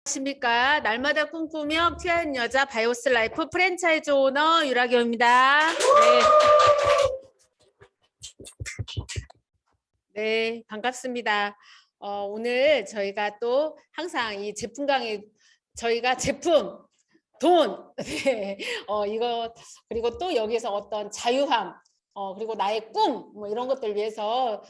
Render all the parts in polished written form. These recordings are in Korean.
안녕하십니까. 날마다 꿈꾸며 큐한 여자 바이오스 라이프 프랜차이즈 오너 유라교입니다. 네, 반갑습니다. 오늘 저희가 또 항상 이 제품 강의, 저희가 제품, 돈, 네, 이거 그리고 또 여기서 어떤 자유함, 그리고 나의 꿈, 뭐 이런 것들 위해서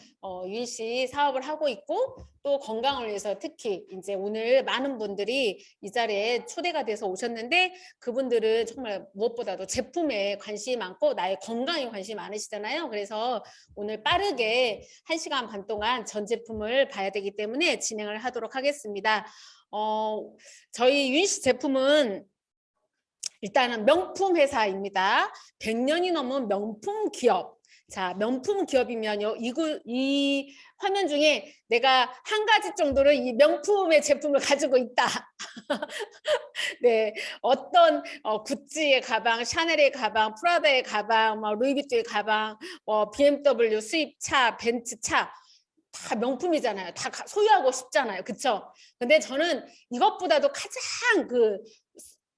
유인 씨 사업을 하고 있고 또 건강을 위해서 특히 이제 오늘 많은 분들이 이 자리에 초대가 돼서 오셨는데 그분들은 정말 무엇보다도 제품에 관심이 많고 나의 건강에 관심이 많으시잖아요. 그래서 오늘 빠르게 1시간 반 동안 전 제품을 봐야 되기 때문에 진행을 하도록 하겠습니다. 저희 유인 씨 제품은 일단은 명품 회사입니다. 100년이 넘은 명품 기업. 자, 명품 기업이면요. 이 화면 중에 내가 한 가지 정도로 이 명품의 제품을 가지고 있다. 네, 어떤 구찌의 가방, 샤넬의 가방, 프라다의 가방, 루이비통의 가방, BMW 수입차, 벤츠차 다 명품이잖아요. 다 소유하고 싶잖아요. 그렇죠? 근데 저는 이것보다도 가장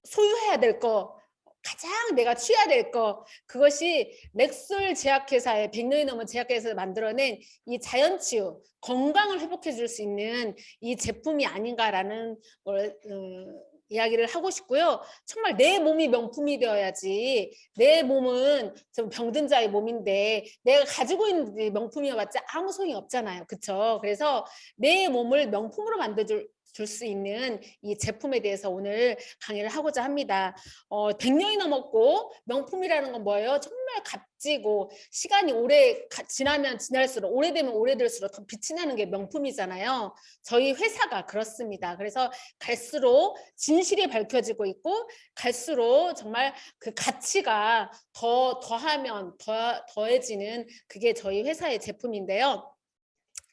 소유해야 될 거, 가장 내가 취해야 될 거, 그것이 렉솔 제약회사의 100년이 넘은 제약회사에서 만들어낸 이 자연치유, 건강을 회복해 줄 수 있는 이 제품이 아닌가라는 걸 이야기를 하고 싶고요. 정말 내 몸이 명품이 되어야지. 내 몸은 좀 병든 자의 몸인데 내가 가지고 있는 명품이어봤자 아무 소용이 없잖아요. 그렇죠? 그래서 내 몸을 명품으로 만들어줄 수 있는 이 제품에 대해서 오늘 강의를 하고자 합니다. 100년이 넘었고 명품이라는 건 뭐예요? 정말 값지고 시간이 지나면 지날수록 오래되면 오래될수록 더 빛이 나는 게 명품이잖아요. 저희 회사가 그렇습니다. 그래서 갈수록 진실이 밝혀지고 있고 갈수록 정말 그 가치가 더하면 더해지는 그게 저희 회사의 제품인데요.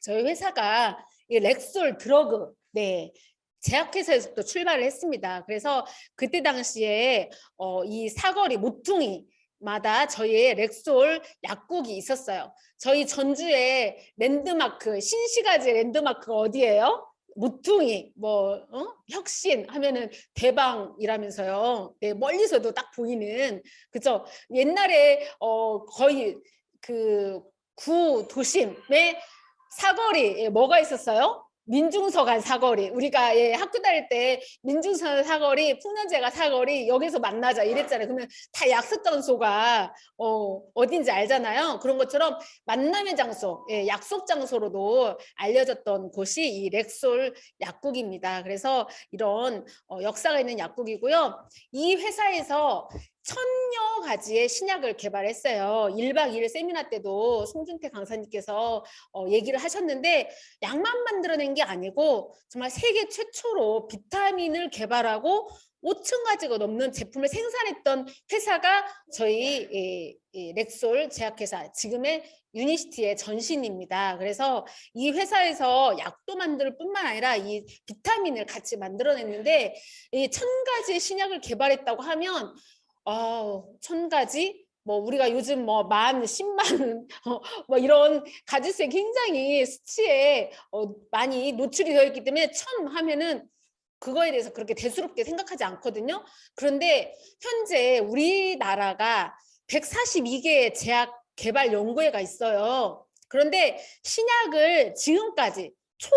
저희 회사가 이 렉솔 드러그, 네, 제약회사에서부터 출발을 했습니다. 그래서 그때 당시에 이 사거리 모퉁이마다 저희의 렉솔 약국이 있었어요. 저희 전주에 랜드마크, 신시가지 랜드마크가 어디예요? 모퉁이, 혁신 하면은 대방이라면서요. 네, 멀리서도 딱 보이는, 그죠? 옛날에 거의 그 구 도심에 사거리 뭐가 있었어요? 민중서관 사거리. 우리가 학교 다닐 때 민중서관 사거리, 풍년제가 사거리 여기서 만나자 이랬잖아요. 그러면 다 약속 장소가 어딘지 알잖아요. 그런 것처럼 만남의 장소, 약속 장소로도 알려졌던 곳이 이 렉솔 약국입니다. 그래서 이런 역사가 있는 약국이고요. 이 회사에서 1000여 가지의 신약을 개발했어요. 1박 2일 세미나 때도 송준태 강사님께서 얘기를 하셨는데 약만 만들어낸 게 아니고 정말 세계 최초로 비타민을 개발하고 5,000가지가 넘는 제품을 생산했던 회사가 저희 렉솔 제약회사 지금의 유니시티의 전신입니다. 그래서 이 회사에서 약도 만들 뿐만 아니라 이 비타민을 같이 만들어냈는데 이 1000가지의 신약을 개발했다고 하면 1000가지? 우리가 요즘 10,000, 10만 이런 가짓수에 굉장히 수치에 많이 노출이 되어 있기 때문에 1000 하면은 그거에 대해서 그렇게 대수롭게 생각하지 않거든요. 그런데 현재 우리나라가 142개의 제약 개발 연구회가 있어요. 그런데 신약을 지금까지 총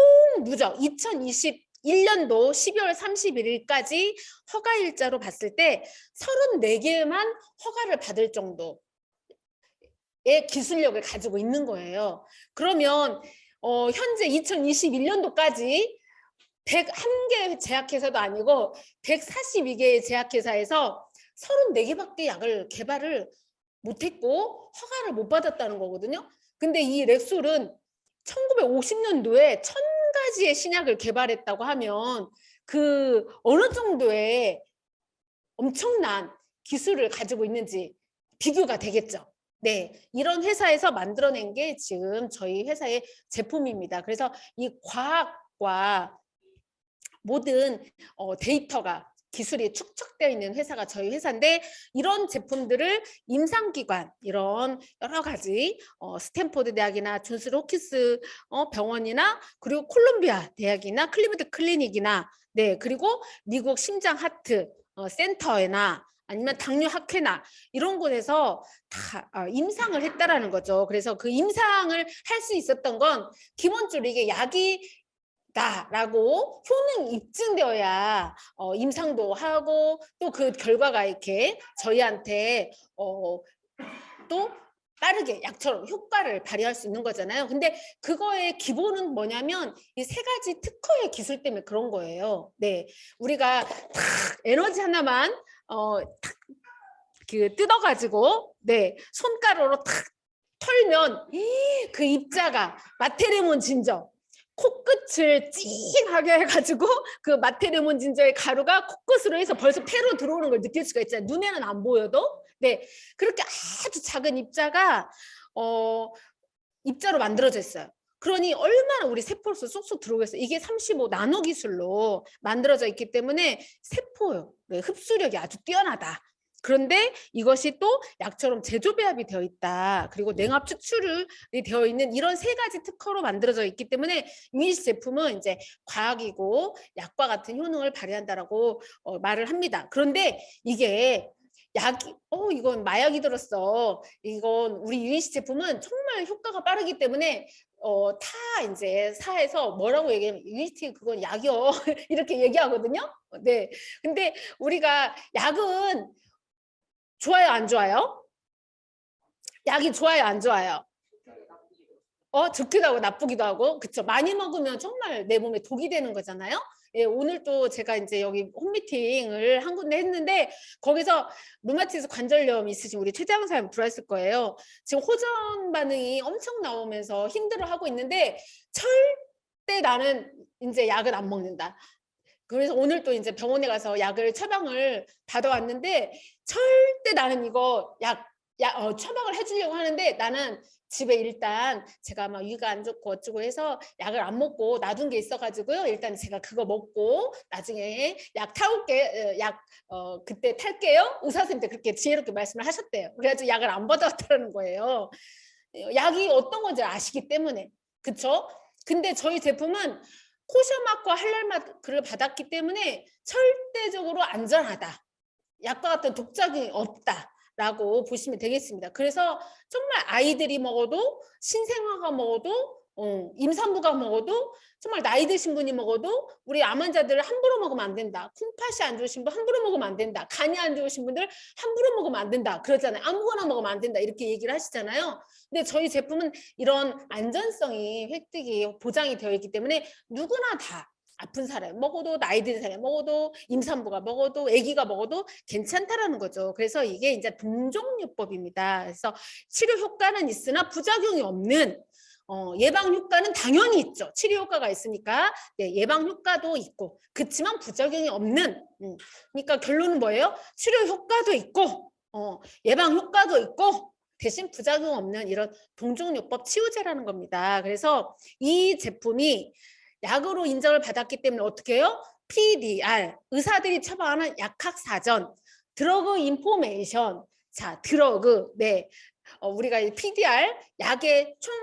누적 2021년도 12월 31일까지 허가일자로 봤을 때 34개만 허가를 받을 정도의 기술력을 가지고 있는 거예요. 그러면 현재 2021년도까지 101개 제약회사도 아니고 142개의 제약회사에서 34개밖에 약을 개발을 못했고 허가를 못 받았다는 거거든요. 근데 이 렉솔은 1950년도에 1000가지의 신약을 개발했다고 하면 그 어느 정도의 엄청난 기술을 가지고 있는지 비교가 되겠죠. 네, 이런 회사에서 만들어낸 게 지금 저희 회사의 제품입니다. 그래서 이 과학과 모든 데이터가 기술이 축적되어 있는 회사가 저희 회사인데 이런 제품들을 임상기관 이런 여러 가지 스탠포드 대학이나 존스 홉킨스 병원이나 그리고 콜롬비아 대학이나 클리브랜드 클리닉이나 네 그리고 미국 심장 하트 센터나 아니면 당뇨 학회나 이런 곳에서 다 임상을 했다라는 거죠. 그래서 그 임상을 할 수 있었던 건 기본적으로 이게 약이 다라고 효능 입증되어야 임상도 하고 또 그 결과가 이렇게 저희한테 또 빠르게 약처럼 효과를 발휘할 수 있는 거잖아요. 근데 그거의 기본은 뭐냐면 이 세 가지 특허의 기술 때문에 그런 거예요. 네, 우리가 탁 에너지 하나만 그 뜯어가지고 네 손가락으로 탁 털면 그 입자가 마테레몬 진저 코끝을 찡하게 해가지고 그 마테레몬 진저의 가루가 코끝으로 해서 벌써 폐로 들어오는 걸 느낄 수가 있잖아요. 눈에는 안 보여도 네 그렇게 아주 작은 입자가 입자로 만들어져 있어요. 그러니 얼마나 우리 세포로서 쏙쏙 들어오겠어요. 이게 35 나노 기술로 만들어져 있기 때문에 세포 흡수력이 아주 뛰어나다. 그런데 이것이 또 약처럼 제조 배합이 되어 있다. 그리고 냉압 추출이 되어 있는 이런 세 가지 특허로 만들어져 있기 때문에 유니시 제품은 이제 과학이고 약과 같은 효능을 발휘한다라고 말을 합니다. 그런데 이게 약이 이건 마약이 들었어. 이건 우리 유니시 제품은 정말 효과가 빠르기 때문에 다 이제 사에서 뭐라고 얘기하면 유니티 그건 약이요 이렇게 얘기하거든요. 네. 근데 우리가 약은 좋아요, 안 좋아요? 약이 좋아요, 안 좋아요? 좋기도 하고 나쁘기도 하고, 그쵸? 많이 먹으면 정말 내 몸에 독이 되는 거잖아요. 예, 오늘 또 제가 이제 여기 홈미팅을 한 군데 했는데 거기서 루마티스 관절염 있으신 우리 최재형 사람 들어왔을 거예요. 지금 호전 반응이 엄청 나오면서 힘들어하고 있는데 절대 나는 이제 약은 안 먹는다. 그래서 오늘 또 이제 병원에 가서 약을 처방을 받아왔는데 절대 나는 이거 처방을 해주려고 하는데 나는 집에 일단 제가 막 위가 안 좋고 어쩌고 해서 약을 안 먹고 놔둔 게 있어가지고요. 일단 제가 그거 먹고 나중에 약 타올게 그때 탈게요. 의사 선생님한테 그렇게 지혜롭게 말씀을 하셨대요. 그래가지고 약을 안 받아왔다는 거예요. 약이 어떤 건지 아시기 때문에 그쵸? 근데 저희 제품은 코셔마크와 할랄마크를 받았기 때문에 절대적으로 안전하다. 약과 같은 독작용이 없다라고 보시면 되겠습니다. 그래서 정말 아이들이 먹어도 신생아가 먹어도 임산부가 먹어도 정말 나이 드신 분이 먹어도 우리 암 환자들 함부로 먹으면 안 된다. 콩팥이 안 좋으신 분 함부로 먹으면 안 된다. 간이 안 좋으신 분들 함부로 먹으면 안 된다. 그러잖아요. 아무거나 먹으면 안 된다. 이렇게 얘기를 하시잖아요. 근데 저희 제품은 이런 안전성이 획득이 보장이 되어 있기 때문에 누구나 다 아픈 사람 먹어도 나이 든 사람 먹어도 임산부가 먹어도 아기가 먹어도 괜찮다라는 거죠. 그래서 이게 이제 동종요법입니다. 그래서 치료 효과는 있으나 부작용이 없는 예방 효과는 당연히 있죠. 치료 효과가 있으니까 네, 예방 효과도 있고 그렇지만 부작용이 없는 그러니까 결론은 뭐예요? 치료 효과도 있고 예방 효과도 있고 대신 부작용 없는 이런 동종요법 치유제라는 겁니다. 그래서 이 제품이 약으로 인정을 받았기 때문에 어떻게 해요? PDR, 의사들이 처방하는 약학사전, 드러그 인포메이션, 자, 드러그, 네. 우리가 PDR, 약의 총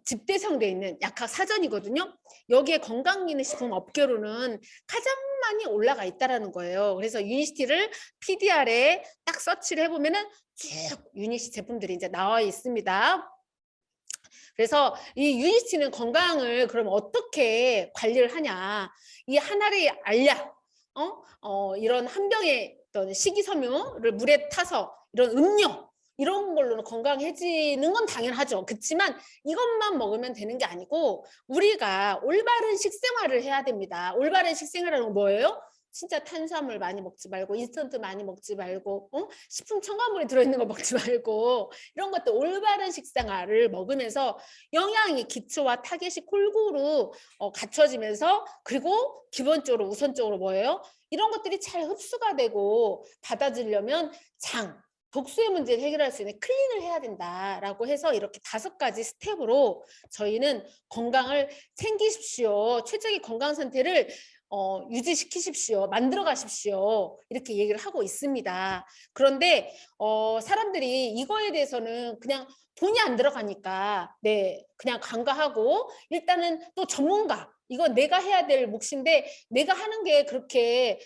집대성되어 있는 약학사전이거든요. 여기에 건강기능식품 업계로는 가장 많이 올라가 있다는 거예요. 그래서 유니시티를 PDR에 딱 서치를 해보면은 쭉 유니시 제품들이 이제 나와 있습니다. 그래서 이 유니시티는 건강을 그럼 어떻게 관리를 하냐? 이 한 알의 알약, 이런 한 병의 어떤 식이섬유를 물에 타서 이런 음료 이런 걸로는 건강해지는 건 당연하죠. 그렇지만 이것만 먹으면 되는 게 아니고 우리가 올바른 식생활을 해야 됩니다. 올바른 식생활은 뭐예요? 진짜 탄수화물 많이 먹지 말고 인스턴트 많이 먹지 말고 식품 첨가물이 들어있는 거 먹지 말고 이런 것도 올바른 식생활을 먹으면서 영양이 기초와 타겟이 골고루 갖춰지면서 그리고 기본적으로 우선적으로 뭐예요? 이런 것들이 잘 흡수가 되고 받아들이려면 독소의 문제를 해결할 수 있는 클린을 해야 된다라고 해서 이렇게 5가지 스텝으로 저희는 건강을 챙기십시오. 최적의 건강 상태를 유지시키십시오. 만들어 가십시오. 이렇게 얘기를 하고 있습니다. 그런데 사람들이 이거에 대해서는 그냥 돈이 안 들어가니까 네, 그냥 간과하고 일단은 또 전문가 이건 내가 해야 될 몫인데 내가 하는 게 그렇게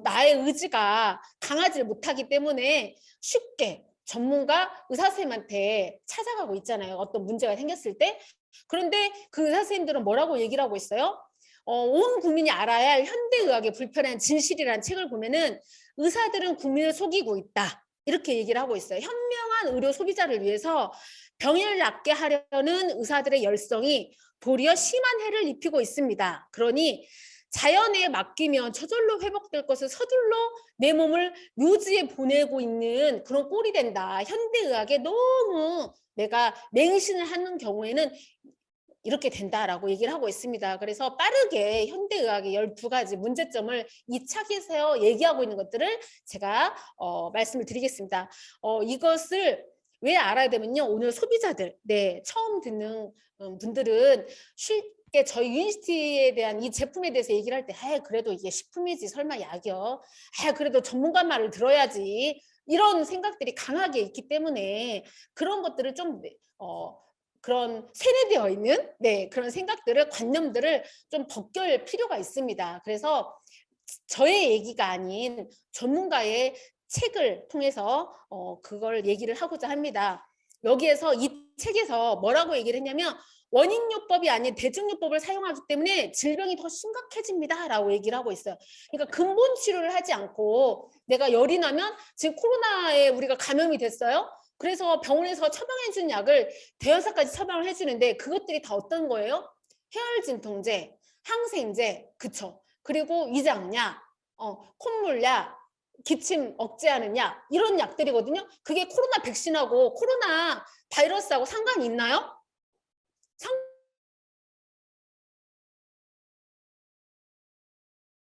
나의 의지가 강하지 못하기 때문에 쉽게 전문가 의사 선생님한테 찾아가고 있잖아요. 어떤 문제가 생겼을 때. 그런데 그 의사 선생님들은 뭐라고 얘기를 하고 있어요? 온 국민이 알아야 할 현대의학의 불편한 진실이라는 책을 보면은 의사들은 국민을 속이고 있다. 이렇게 얘기를 하고 있어요. 현명한 의료 소비자를 위해서 병을 낫게 하려는 의사들의 열성이 도리어 심한 해를 입히고 있습니다. 그러니 자연에 맡기면 저절로 회복될 것을 서둘러 내 몸을 묘지에 보내고 있는 그런 꼴이 된다. 현대의학에 너무 내가 맹신을 하는 경우에는 이렇게 된다라고 얘기를 하고 있습니다. 그래서 빠르게 현대의학의 12가지 문제점을 이 책에서 얘기하고 있는 것들을 제가 말씀을 드리겠습니다. 이것을 왜 알아야 되면요. 오늘 소비자들, 네, 처음 듣는 분들은 쉽게 저희 유니스티에 대한 이 제품에 대해서 얘기를 할 때 그래도 이게 식품이지 설마 약이요. 그래도 전문가 말을 들어야지. 이런 생각들이 강하게 있기 때문에 그런 것들을 좀 그런 세뇌되어 있는 그런 생각들을 관념들을 좀 벗길 필요가 있습니다. 그래서 저의 얘기가 아닌 전문가의 책을 통해서 그걸 얘기를 하고자 합니다. 여기에서 이 책에서 뭐라고 얘기를 했냐면 원인요법이 아닌 대증요법을 사용하기 때문에 질병이 더 심각해집니다 라고 얘기를 하고 있어요. 그러니까 근본 치료를 하지 않고 내가 열이 나면 지금 코로나에 우리가 감염이 됐어요. 그래서 병원에서 처방해 준 약을 대여사까지 처방을 해주는데 그것들이 다 어떤 거예요? 해열진통제, 항생제, 그쵸? 그리고 위장약, 콧물약, 기침 억제하는 약 이런 약들이거든요. 그게 코로나 백신하고 코로나 바이러스하고 상관이 있나요?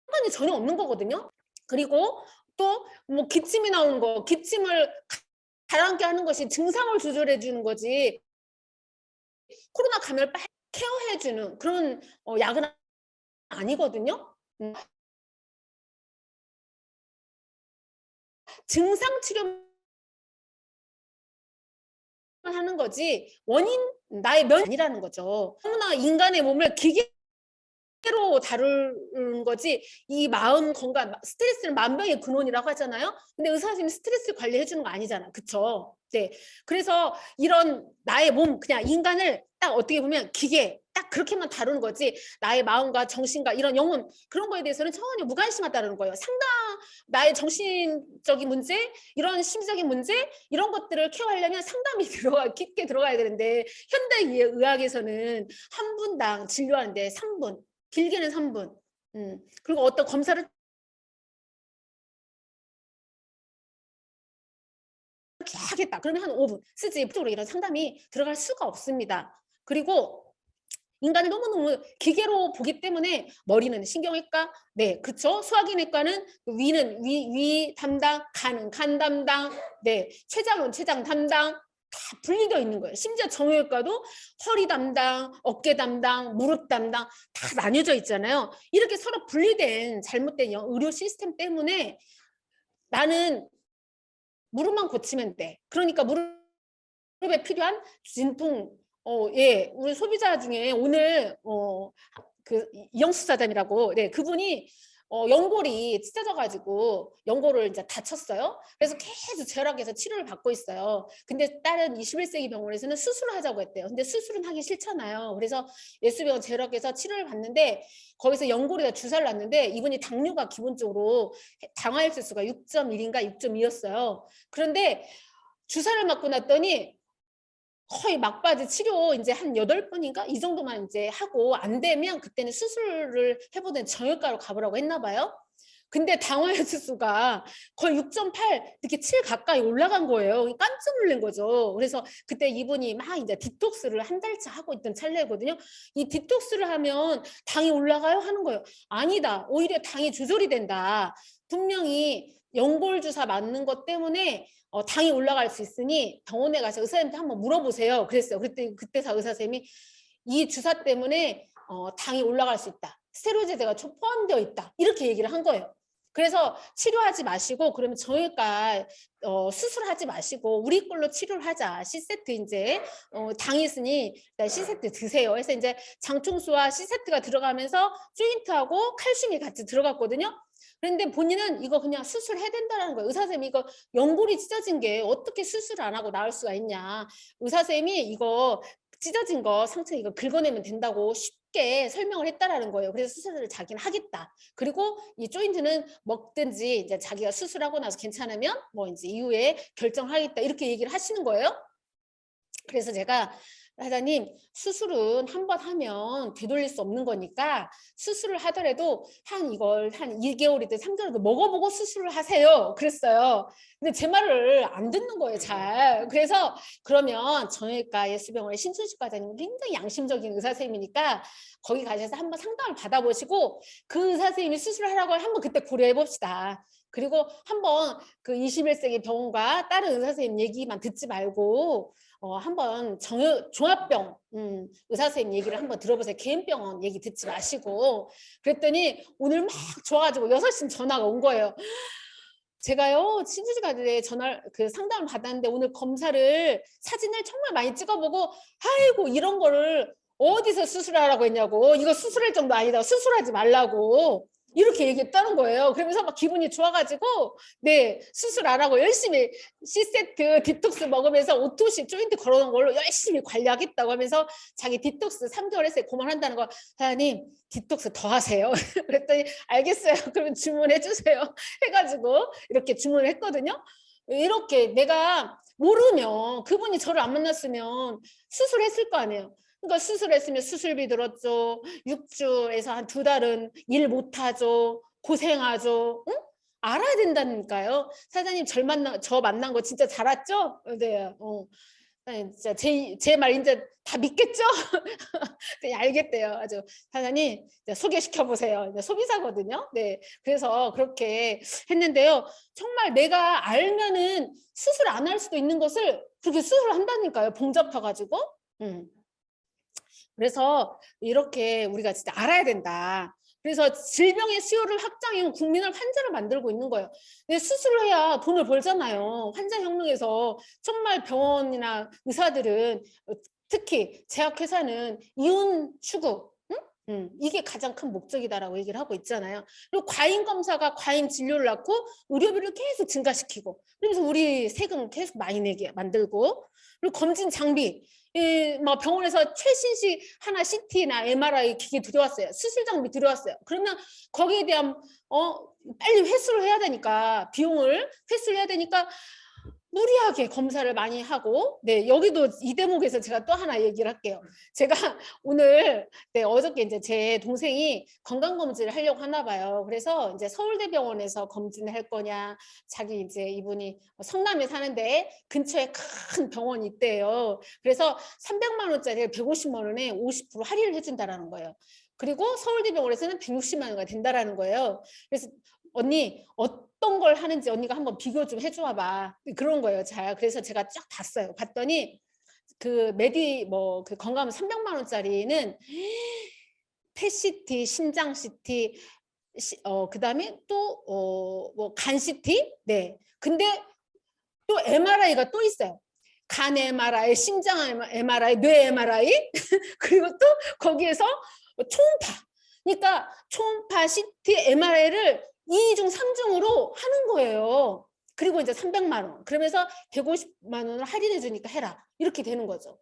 상관이 전혀 없는 거거든요. 그리고 또 뭐 기침이 나오는 거, 기침을 가라앉게 하는 것이 증상을 조절해 주는 거지 코로나 감염을 케어해 주는 그런 약은 아니거든요. 증상 치료만 하는 거지 원인 나의 면이 아니라는 거죠. 너무나 인간의 몸을 기계로 다루는 거지 이 마음 건강 스트레스는 만병의 근원이라고 하잖아요. 근데 의사 선생님이 스트레스 관리해 주는 거 아니잖아. 그쵸? 네. 그래서 이런 나의 몸 그냥 인간을 딱 어떻게 보면 기계 딱 그렇게만 다루는 거지 나의 마음과 정신과 이런 영혼 그런 거에 대해서는 전혀 무관심하다는 거예요. 상당 나의 정신적인 문제 이런 심리적인 문제 이런 것들을 케어하려면 상담이 깊게 들어가야 되는데 현대 의학에서는 한 분당 진료하는데 3분 길게는 3분 그리고 어떤 검사를 이렇게 하겠다. 그러면 한 5분 쓰지. 쪽으로 이런 상담이 들어갈 수가 없습니다. 그리고 인간을 너무너무 기계로 보기 때문에 머리는 신경외과, 네, 그렇죠. 소화기내과는 위는 위 담당, 간은 간 담당, 네, 췌장은 췌장 담당 다 분리되어 있는 거예요. 심지어 정형외과도 허리 담당, 어깨 담당, 무릎 담당 다 나뉘어져 있잖아요. 이렇게 서로 분리된 잘못된 의료 시스템 때문에 나는 무릎만 고치면 돼. 그러니까 무릎에 필요한 진통, 예, 우리 소비자 중에 오늘 그 이영수 사장이라고, 네, 그분이 연골이 찢어져가지고 연골을 이제 다쳤어요. 그래서 계속 재활학에서 치료를 받고 있어요. 근데 다른 21세기 병원에서는 수술을 하자고 했대요. 근데 수술은 하기 싫잖아요. 그래서 예수병원 재활학에서 치료를 받는데 거기서 연골에다 주사를 놨는데 이분이 당뇨가 기본적으로 당화혈색수가 6.1인가 6.2였어요. 그런데 주사를 맞고 났더니 거의 막바지 치료 이제 한 8번인가 이 정도만 이제 하고 안 되면 그때는 수술을 해보던 정형외과로 가보라고 했나 봐요. 근데 당화혈수가 거의 6.8 이렇게 7 가까이 올라간 거예요. 깜짝 놀란 거죠. 그래서 그때 이분이 막 이제 디톡스를 한 달째 하고 있던 찰나거든요. 이 디톡스를 하면 당이 올라가요? 하는 거예요. 아니다. 오히려 당이 조절이 된다. 분명히 연골 주사 맞는 것 때문에 당이 올라갈 수 있으니 병원에 가서 의사님한테 한번 물어보세요. 그랬어요. 그때서 의사 선생님이 이 주사 때문에 당이 올라갈 수 있다. 스테로이드가 포함되어 있다. 이렇게 얘기를 한 거예요. 그래서 치료하지 마시고 그러면 정형외과 수술하지 마시고 우리 걸로 치료를 하자. C세트 이제 당이 있으니 일단 C세트 드세요. 그래서 이제 장충수와 C세트가 들어가면서 조인트하고 칼슘이 같이 들어갔거든요. 그런데 본인은 이거 그냥 수술해야 된다는 거예요. 의사쌤이 이거 연골이 찢어진 게 어떻게 수술 안 하고 나을 수가 있냐. 의사쌤이 이거 찢어진 거 상처 이거 긁어내면 된다고 쉽게 설명을 했다라는 거예요. 그래서 수술을 자기는 하겠다. 그리고 이 조인트는 먹든지 이제 자기가 수술하고 나서 괜찮으면 뭐 이제 이후에 결정하겠다 이렇게 얘기를 하시는 거예요. 그래서 제가 사장님 수술은 한 번 하면 되돌릴 수 없는 거니까 수술을 하더라도 이걸 한 2개월이든 3개월이든 먹어보고 수술을 하세요. 그랬어요. 근데 제 말을 안 듣는 거예요, 잘. 그래서 그러면 정형외과 예수병원의 신춘식 과장님은 굉장히 양심적인 의사선생님이니까 거기 가셔서 한번 상담을 받아보시고 그 의사선생님이 수술하라고 한번 그때 고려해 봅시다. 그리고 한번 그 21세기 병원과 다른 의사선생님 얘기만 듣지 말고 한번 종합병 의사선생님 얘기를 한번 들어보세요. 개인병원 얘기 듣지 마시고. 그랬더니 오늘 막 좋아가지고 6시쯤 전화가 온 거예요. 제가요 신주지가들에 그 상담을 받았는데 오늘 검사를 사진을 정말 많이 찍어보고 아이고 이런 거를 어디서 수술하라고 했냐고. 이거 수술할 정도 아니다. 수술하지 말라고. 이렇게 얘기했다는 거예요. 그러면서 막 기분이 좋아가지고 네 수술 안 하고 열심히 C세트 디톡스 먹으면서 오토시 조인트 걸어놓은 걸로 열심히 관리하겠다고 하면서 자기 디톡스 3개월 했어요. 그만한다는 거. 사장님 디톡스 더 하세요. 그랬더니 알겠어요. 그러면 주문해 주세요. 해가지고 이렇게 주문을 했거든요. 이렇게 내가 모르면 그분이 저를 안 만났으면 수술했을 거 아니에요. 그러니까 수술했으면 수술비 들었죠. 6주에서 한 2달은 일 못하죠. 고생하죠. 응? 알아야 된다니까요. 사장님 저 만난 거 진짜 잘 알았죠? 네. 진짜 제 말 이제 다 믿겠죠? 네, 알겠대요. 아주 사장님 소개시켜 보세요. 소비자거든요. 네, 그래서 그렇게 했는데요. 정말 내가 알면은 수술 안 할 수도 있는 것을 그렇게 수술한다니까요. 봉잡혀가지고. 그래서 이렇게 우리가 진짜 알아야 된다. 그래서 질병의 수요를 확장해 국민을 환자를 만들고 있는 거예요. 근데 수술을 해야 돈을 벌잖아요. 환자혁명에서 정말 병원이나 의사들은 특히 제약회사는 이윤 추구 이게 가장 큰 목적이다라고 얘기를 하고 있잖아요. 그리고 과잉 검사가 과잉 진료를 낳고 의료비를 계속 증가시키고 그래서 우리 세금 계속 많이 내게 만들고 그리고 검진 장비 뭐 병원에서 최신식 하나 CT나 MRI 기계 들여왔어요. 수술 장비 들여왔어요. 그러면 거기에 대한 빨리 회수를 해야 되니까 비용을 회수를 해야 되니까 무리하게 검사를 많이 하고 네 여기도 이 대목에서 제가 또 하나 얘기를 할게요. 제가 오늘 어저께 이제 제 동생이 건강검진을 하려고 하나 봐요. 그래서 이제 서울대병원에서 검진을 할 거냐 자기 이제 이분이 성남에 사는데 근처에 큰 병원이 있대요. 그래서 300만 원짜리 150만 원에 50% 할인을 해준다라는 거예요. 그리고 서울대병원에서는 160만 원가 된다라는 거예요. 그래서 언니 어떤 걸 하는지 언니가 한번 비교 좀 해줘봐. 그런 거예요. 잘 그래서 제가 쫙 봤어요. 봤더니 그 그 건강 300만 원짜리는 펫CT, 신장 CT, 그다음에 또 뭐 간 CT, 네. 근데 또 MRI가 또 있어요. 간 MRI, 심장 MRI, 뇌 MRI 그리고 또 거기에서 초음파. 그러니까 초음파, CT, MRI를 2중, 3중으로 하는 거예요. 그리고 이제 300만 원. 그러면서 150만 원을 할인해 주니까 해라. 이렇게 되는 거죠.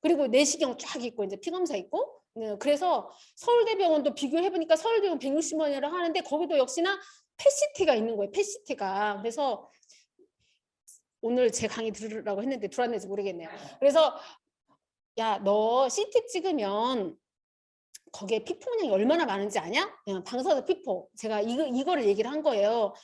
그리고 내시경 쫙 있고 이제 피검사 있고. 네, 그래서 서울대병원도 비교해 보니까 서울대병원 160만 원이라고 하는데 거기도 역시나 펫CT가 있는 거예요. 펫CT가. 그래서 오늘 제 강의 들으라고 했는데 들었는지 모르겠네요. 그래서 야, 너 CT 찍으면 거기에 피폭량이 얼마나 많은지 아냐? 방사선 피폭. 제가 이거를 얘기를 한 거예요.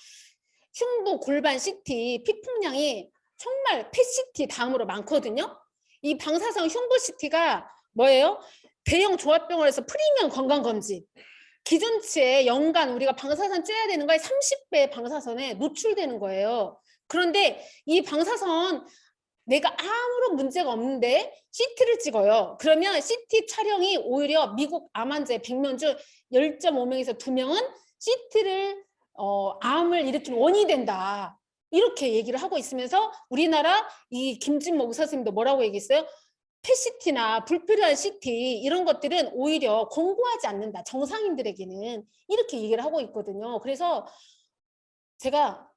흉부 골반 CT 피폭량이 정말 펫CT 다음으로 많거든요. 이 방사선 흉부 CT가 뭐예요? 대형 종합병원에서 프리미엄 건강검진. 기준치에 연간 우리가 방사선 쬐야 되는 거에 30배 방사선에 노출되는 거예요. 그런데 이 방사선 내가 아무런 문제가 없는데 CT를 찍어요. 그러면 CT 촬영이 오히려 미국 암 환자의 100명 중 0.5명에서 2명은 CT를 암을 일으키는 원인이 된다. 이렇게 얘기를 하고 있으면서 우리나라 이 김진모 의사 선생님도 뭐라고 얘기했어요? 펫CT나 불필요한 CT 이런 것들은 오히려 권고하지 않는다. 정상인들에게는 이렇게 얘기를 하고 있거든요. 그래서 제가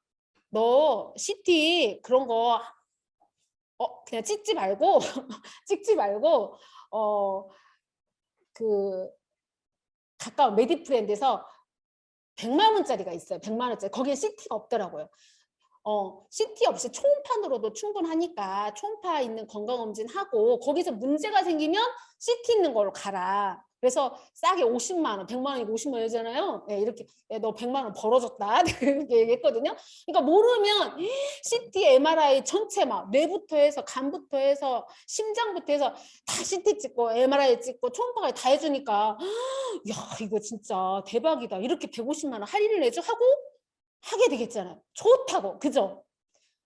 너 CT 그런 거 그냥 찍지 말고 찍지 말고 그 가까운 메디프렌드에서 100만 원짜리가 있어요. 100만 원짜리. 거기에 CT가 없더라고요. CT 없이 초음파로도 충분하니까 초음파 있는 건강검진 하고 거기서 문제가 생기면 CT 있는 걸로 가라. 그래서 싸게 50만 원, 100만 원이고 50만 원이잖아요. 네, 이렇게 너 100만 원 벌어줬다 이렇게 얘기했거든요. 그러니까 모르면 CT, MRI 전체 막 뇌부터 해서 간부터 해서 심장부터 해서 다 CT 찍고 MRI 찍고 초음파까지 다 해주니까 야 이거 진짜 대박이다. 이렇게 150만 원 할인을 내줘 하고 하게 되겠잖아요. 좋다고. 그죠?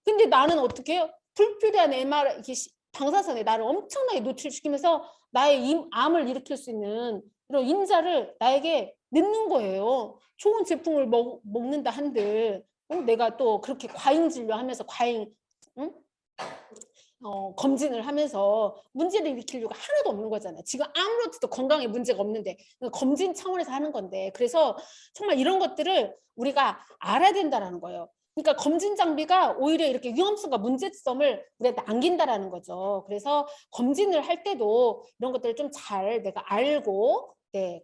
근데 나는 어떻게 해요? 불필요한 MR, 이렇게 방사선에 나를 엄청나게 노출시키면서 나의 암을 일으킬 수 있는 이런 인자를 나에게 넣는 거예요. 좋은 제품을 먹는다 한들 내가 또 그렇게 과잉 진료하면서 과잉 응? 검진을 하면서 문제를 일으킬 이유가 하나도 없는 거잖아요. 지금 아무렇지도 건강에 문제가 없는데 검진 차원에서 하는 건데 그래서 정말 이런 것들을 우리가 알아야 된다는 거예요. 그러니까 검진 장비가 오히려 이렇게 위험성과 문제점을 우리한테 안긴다라는 거죠. 그래서 검진을 할 때도 이런 것들을 좀 잘 내가 알고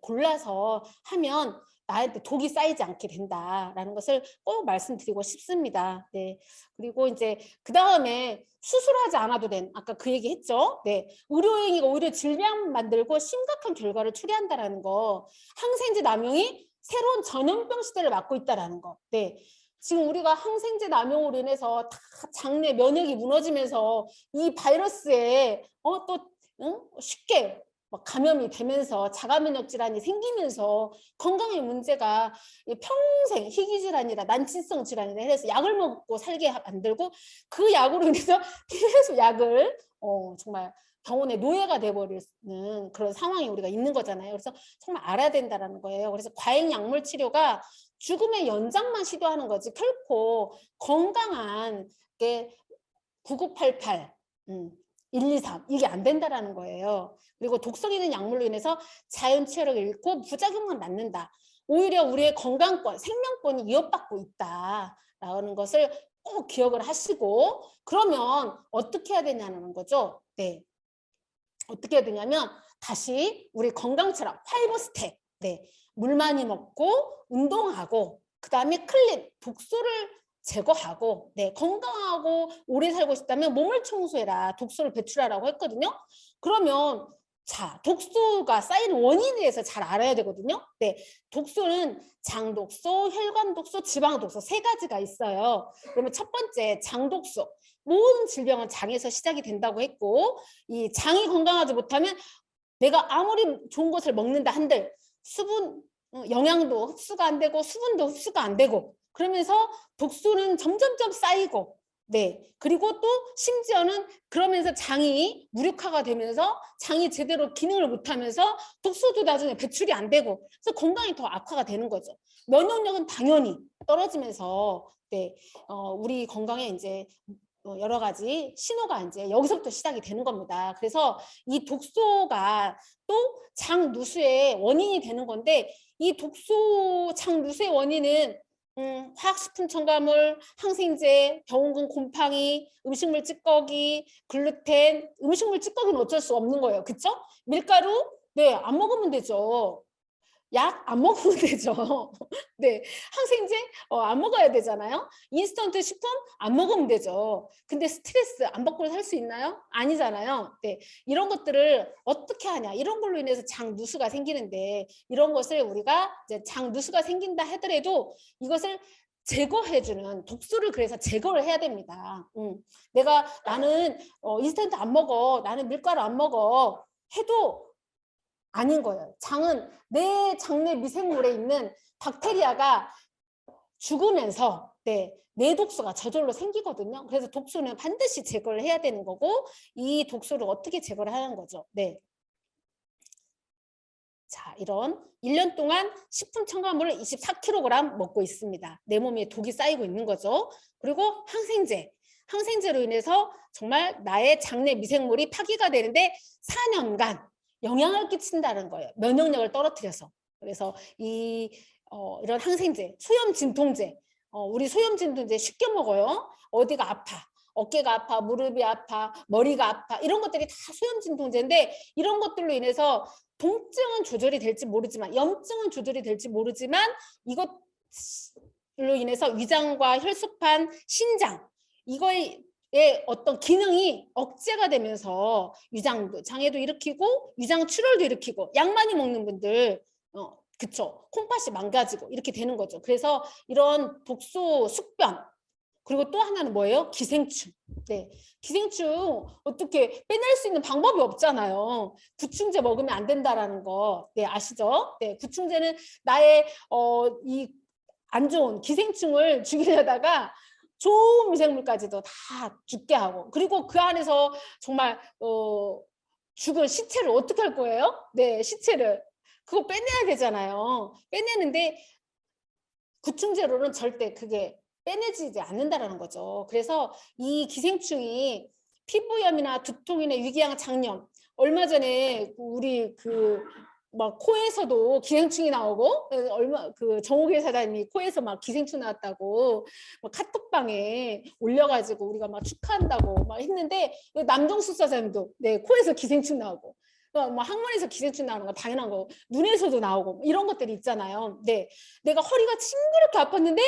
골라서 하면 나한테 독이 쌓이지 않게 된다라는 것을 꼭 말씀드리고 싶습니다. 네. 그리고 이제 그 다음에 수술하지 않아도 된 아까 그 얘기 했죠. 네. 의료행위가 오히려 질병 만들고 심각한 결과를 초래한다라는 거. 항생제 남용이 새로운 전염병 시대를 맞고 있다라는 거. 네. 지금 우리가 항생제 남용으로 인해서 다 장내 면역이 무너지면서 이 바이러스에 또 쉽게 감염이 되면서 자가면역 질환이 생기면서 건강의 문제가 평생 희귀질환이라 난치성 질환이라 해서 약을 먹고 살게 만들고 그 약으로 인해서 계속 약을 정말 병원의 노예가 돼버리는 그런 상황이 우리가 있는 거잖아요. 그래서 정말 알아야 된다는 거예요. 그래서 과잉 약물 치료가 죽음의 연장만 시도하는 거지 결코 건강한 게 9988, 123 이게 안 된다라는 거예요. 그리고 독성 있는 약물로 인해서 자연 치유력을 잃고 부작용만 낳는다. 오히려 우리의 건강권, 생명권이 위협받고 있다라는 것을 꼭 기억을 하시고 그러면 어떻게 해야 되냐는 거죠. 네. 어떻게 해야 되냐면 다시 우리 건강처럼 5 스텝. 네. 물 많이 먹고 운동하고 그다음에 클린, 독소를 제거하고 건강하고 오래 살고 싶다면 몸을 청소해라. 독소를 배출하라고 했거든요. 그러면 자, 독소가 쌓이는 원인에 대해서 잘 알아야 되거든요. 네, 독소는 장독소, 혈관독소, 지방독소 세 가지가 있어요. 그러면 첫 번째 장독소. 모든 질병은 장에서 시작이 된다고 했고 이 장이 건강하지 못하면 내가 아무리 좋은 것을 먹는다 한들 수분, 영양도 흡수가 안 되고 수분도 흡수가 안 되고 그러면서 독소는 점점점 쌓이고 그리고 또 심지어는 그러면서 장이 무력화가 되면서 장이 제대로 기능을 못하면서 독소도 나중에 배출이 안 되고 그래서 건강이 더 악화가 되는 거죠. 면역력은 당연히 떨어지면서 우리 건강에 이제 여러 가지 신호가 이제 여기서부터 시작이 되는 겁니다. 그래서 이 독소가 또 장 누수의 원인이 되는 건데 이 독소 장 누수의 원인은 화학식품 첨가물, 항생제, 병원군 곰팡이, 음식물 찌꺼기, 글루텐, 음식물 찌꺼기는 어쩔 수 없는 거예요. 그쵸? 밀가루? 네, 안 먹으면 되죠. 약 안 먹으면 되죠. 네, 항생제 안 먹어야 되잖아요. 인스턴트 식품 안 먹으면 되죠. 근데 스트레스 안 받고 살 수 있나요? 아니잖아요. 네, 이런 것들을 어떻게 하냐? 이런 걸로 인해서 장 누수가 생기는데 이런 것을 우리가 이제 장 누수가 생긴다 하더라도 이것을 제거해주는 독소를 그래서 제거를 해야 됩니다. 나는 인스턴트 안 먹어. 나는 밀가루 안 먹어. 해도 아닌 거예요. 장은 내 장내 미생물에 있는 박테리아가 죽으면서 네, 내 독소가 저절로 생기거든요. 그래서 독소는 반드시 제거를 해야 되는 거고 이 독소를 어떻게 제거를 하는 거죠? 네. 자, 이런 1년 동안 식품 첨가물을 24kg 먹고 있습니다. 내 몸에 독이 쌓이고 있는 거죠. 그리고 항생제. 항생제로 인해서 정말 나의 장내 미생물이 파기가 되는데 4년간 영향을 끼친다는 거예요. 면역력을 떨어뜨려서. 그래서 이런 항생제, 소염 진통제. 우리 소염 진통제 쉽게 먹어요. 어디가 아파. 어깨가 아파, 무릎이 아파, 머리가 아파 이런 것들이 다 소염 진통제인데 이런 것들로 인해서 통증은 조절이 될지 모르지만 염증은 조절이 될지 모르지만 이것로 인해서 위장과 혈소판, 신장 이거의 어떤 기능이 억제가 되면서 위장 장애도 일으키고 위장 출혈도 일으키고 약 많이 먹는 분들 그쵸 콩팥이 망가지고 이렇게 되는 거죠. 그래서 이런 독소 숙변 그리고 또 하나는 뭐예요? 기생충. 네, 기생충 어떻게 빼낼 수 있는 방법이 없잖아요. 구충제 먹으면 안 된다라는 거, 네 아시죠? 네, 구충제는 나의 이 안 좋은 기생충을 죽이려다가 좋은 미생물까지도 다 죽게 하고, 그리고 그 안에서 정말 죽은 시체를 어떻게 할 거예요? 네, 시체를 그거 빼내야 되잖아요. 빼내는데 구충제로는 절대 그게 빼내지지 않는다라는 거죠. 그래서 이 기생충이 피부염이나 두통이나 위궤양 장염 얼마 전에 우리 막 코에서도 기생충이 나오고 얼마 정호길 사장님이 코에서 막 기생충 나왔다고 막 카톡방에 올려가지고 우리가 막 축하한다고 막 했는데 남정수 사장님도 네 코에서 기생충 나오고 뭐 항문에서 기생충 나오는 거 당연한 거 눈에서도 나오고 이런 것들이 있잖아요. 네, 내가 허리가 징그럽게 아팠는데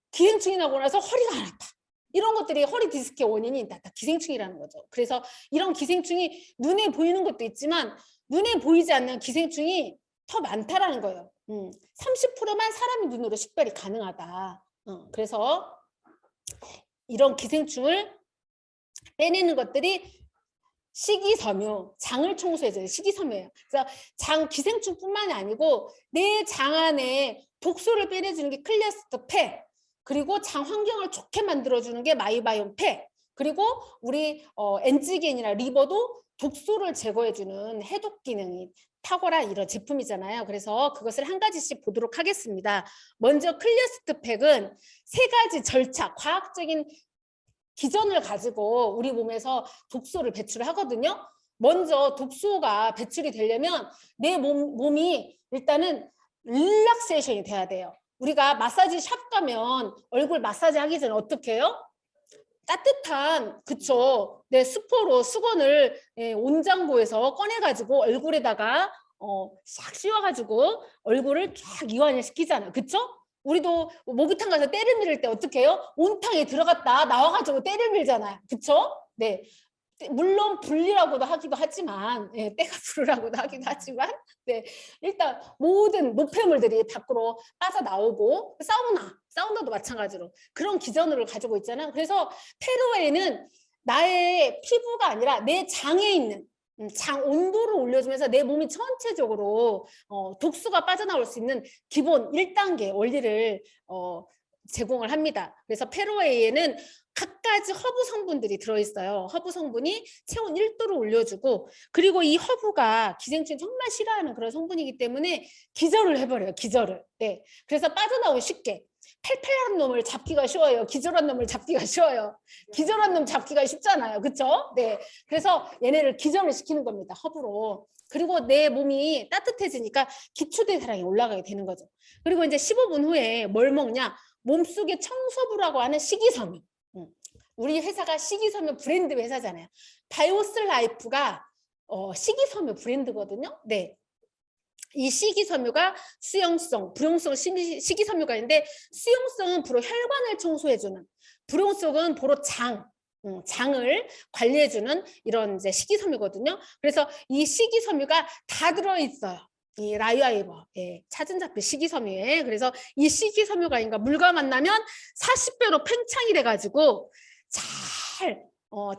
기생충이 나고 나서 허리가 안 아파. 이런 것들이 허리 디스크의 원인이 다 기생충이라는 거죠. 그래서 이런 기생충이 눈에 보이는 것도 있지만 눈에 보이지 않는 기생충이 더 많다라는 거예요. 30%만 사람의 눈으로 식별이 가능하다. 그래서 이런 기생충을 빼내는 것들이 식이섬유, 장을 청소해줘요. 식이섬유예요. 그래서 장 기생충뿐만이 아니고 내 장 안에 독소를 빼내주는 게 클리어스터 팩, 그리고 장 환경을 좋게 만들어주는 게 마이바이옴 팩, 그리고 우리 엔지겐이나 리버도 독소를 제거해주는 해독 기능이 탁월한 이런 제품이잖아요. 그래서 그것을 한 가지씩 보도록 하겠습니다. 먼저 클리어스트 팩은 세 가지 절차, 과학적인 기전을 가지고 우리 몸에서 독소를 배출을 하거든요. 먼저 독소가 배출이 되려면 내 몸이 일단은 릴락세이션이 돼야 돼요. 우리가 마사지 샵 가면 얼굴 마사지 하기 전에 어떻게 해요? 따뜻한 그쵸 네 수포로 수건을 온장고에서 꺼내가지고 얼굴에다가 싹 씌워가지고 얼굴을 쫙 이완을 시키잖아요. 그쵸? 우리도 목욕탕 가서 때를 밀을 때 어떻게 해요? 온탕에 들어갔다 나와가지고 때를 밀잖아요. 그쵸? 네. 물론 불리라고도 하기도 하지만 때가 부르라고도 하기도 하지만 네, 일단 모든 노폐물들이 밖으로 빠져나오고 사우나도 마찬가지로 그런 기전을 가지고 있잖아요. 그래서 페루에는 나의 피부가 아니라 내 장에 있는 장 온도를 올려주면서 내 몸이 전체적으로 독소가 빠져나올 수 있는 기본 1단계 원리를 제공을 합니다. 그래서 페로웨이에는 갖가지 허브 성분들이 들어있어요. 허브 성분이 체온 1도를 올려주고 그리고 이 허브가 기생충 정말 싫어하는 그런 성분이기 때문에 기절을 해버려요. 기절을. 네. 그래서 빠져나오기 쉽게. 팔팔한 놈을 잡기가 쉬워요. 기절한 놈을 잡기가 쉬워요. 기절한 놈 잡기가 쉽잖아요. 그렇죠? 네. 그래서 얘네를 기절을 시키는 겁니다. 허브로. 그리고 내 몸이 따뜻해지니까 기초대사량이 올라가게 되는 거죠. 그리고 이제 15분 후에 뭘 먹냐? 몸속에 청소부라고 하는 식이섬유. 우리 회사가 식이섬유 브랜드 회사잖아요. 바이오슬라이프가 식이섬유 브랜드거든요. 네. 이 식이섬유가 수용성, 불용성 식이섬유가 있는데 수용성은 바로 혈관을 청소해주는, 불용성은 바로 장을 관리해주는 이런 이제 식이섬유거든요. 그래서 이 식이섬유가 다 들어있어요. 이 라이아이버 찾은 잡히 식이섬유에. 그래서 이 식이섬유가 물과 만나면 40배로 팽창이 돼가지고 잘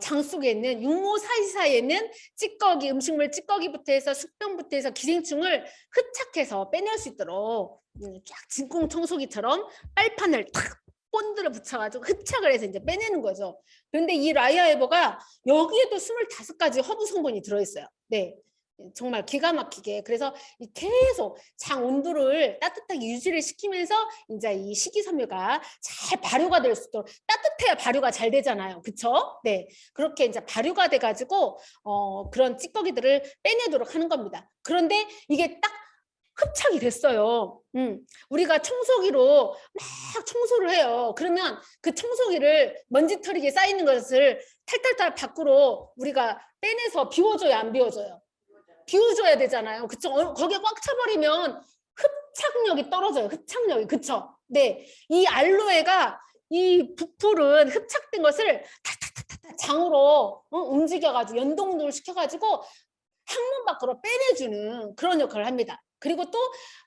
장 속에 있는 육모 사이사이에 있는 찌꺼기, 음식물 찌꺼기부터 해서 숙변부터 해서 기생충을 흡착해서 빼낼 수 있도록 쫙 진공 청소기처럼 빨판을 탁 본드를 붙여가지고 흡착을 해서 이제 빼내는 거죠. 그런데 이 라이아에버가 여기에도 25가지 허브 성분이 들어있어요. 네. 정말 기가 막히게. 그래서 계속 장 온도를 따뜻하게 유지를 시키면서 이제 이 식이섬유가 잘 발효가 될 수 있도록, 따뜻해야 발효가 잘 되잖아요. 그쵸? 네. 그렇게 이제 발효가 돼가지고 그런 찌꺼기들을 빼내도록 하는 겁니다. 그런데 이게 딱 흡착이 됐어요. 우리가 청소기로 막 청소를 해요. 그러면 그 청소기를 먼지털이게 쌓이는 것을 탈탈탈 밖으로 우리가 빼내서 비워줘요, 안 비워줘요? 비워줘야 되잖아요. 그쵸? 거기에 꽉 차버리면 흡착력이 떨어져요. 흡착력이. 그쵸? 네. 이 알로에가 이 부풀은 흡착된 것을 타타타타 장으로 움직여가지고 연동을 시켜가지고 항문 밖으로 빼내주는 그런 역할을 합니다. 그리고 또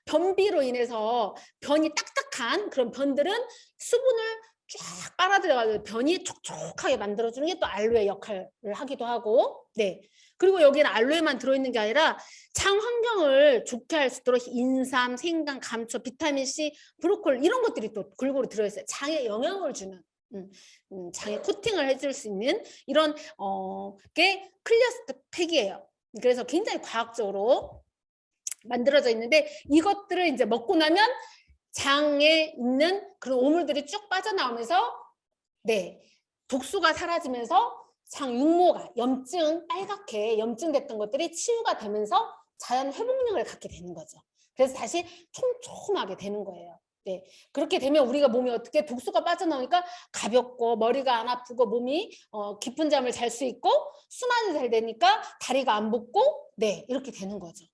변비로 인해서 변이 딱딱한 그런 변들은 수분을 쫙 빨아들여가지고 변이 촉촉하게 만들어주는 게 또 알로에 역할을 하기도 하고, 네. 그리고 여기는 알로에만 들어있는 게 아니라 장 환경을 좋게 할 수 있도록 인삼, 생강, 감초, 비타민C, 브로콜리 이런 것들이 또 골고루 들어있어요. 장에 영향을 주는, 장에 코팅을 해줄 수 있는 이런 게 클리어스트 팩이에요. 그래서 굉장히 과학적으로 만들어져 있는데 이것들을 이제 먹고 나면 장에 있는 그런 오물들이 쭉 빠져나오면서 네, 독소가 사라지면서 장 육모가 염증 빨갛게 염증됐던 것들이 치유가 되면서 자연 회복력을 갖게 되는 거죠. 그래서 다시 촘촘하게 되는 거예요. 네, 그렇게 되면 우리가 몸이 어떻게 독소가 빠져나오니까 가볍고 머리가 안 아프고 몸이 깊은 잠을 잘 수 있고 순환이 잘 되니까 다리가 안 붓고 네, 이렇게 되는 거죠.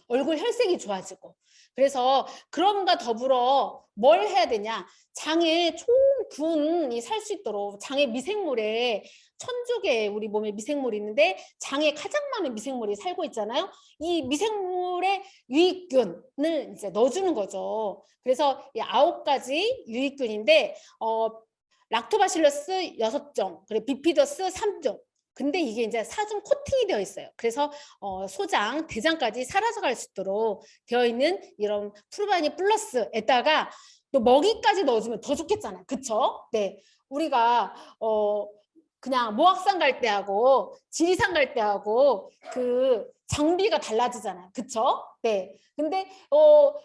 얼굴 혈색이 좋아지고. 그래서 그럼과 더불어 뭘 해야 되냐, 장에 좋은 균이 살 수 있도록 장에 미생물에 1000개 우리 몸에 미생물이 있는데 장에 가장 많은 미생물이 살고 있잖아요. 이 미생물의 유익균을 이제 넣어주는 거죠. 그래서 이 9가지 유익균인데 락토바실러스 6종, 그리고 비피더스 3종. 근데 이게 이제 4중 코팅이 되어 있어요. 그래서 소장, 대장까지 사라져갈 수 있도록 되어 있는 이런 프루바니 플러스에다가 또 먹이까지 넣어주면 더 좋겠잖아요. 그쵸? 네. 우리가 그냥 모악산 갈 때하고 지리산 갈 때하고 그 장비가 달라지잖아요. 그쵸? 네. 근데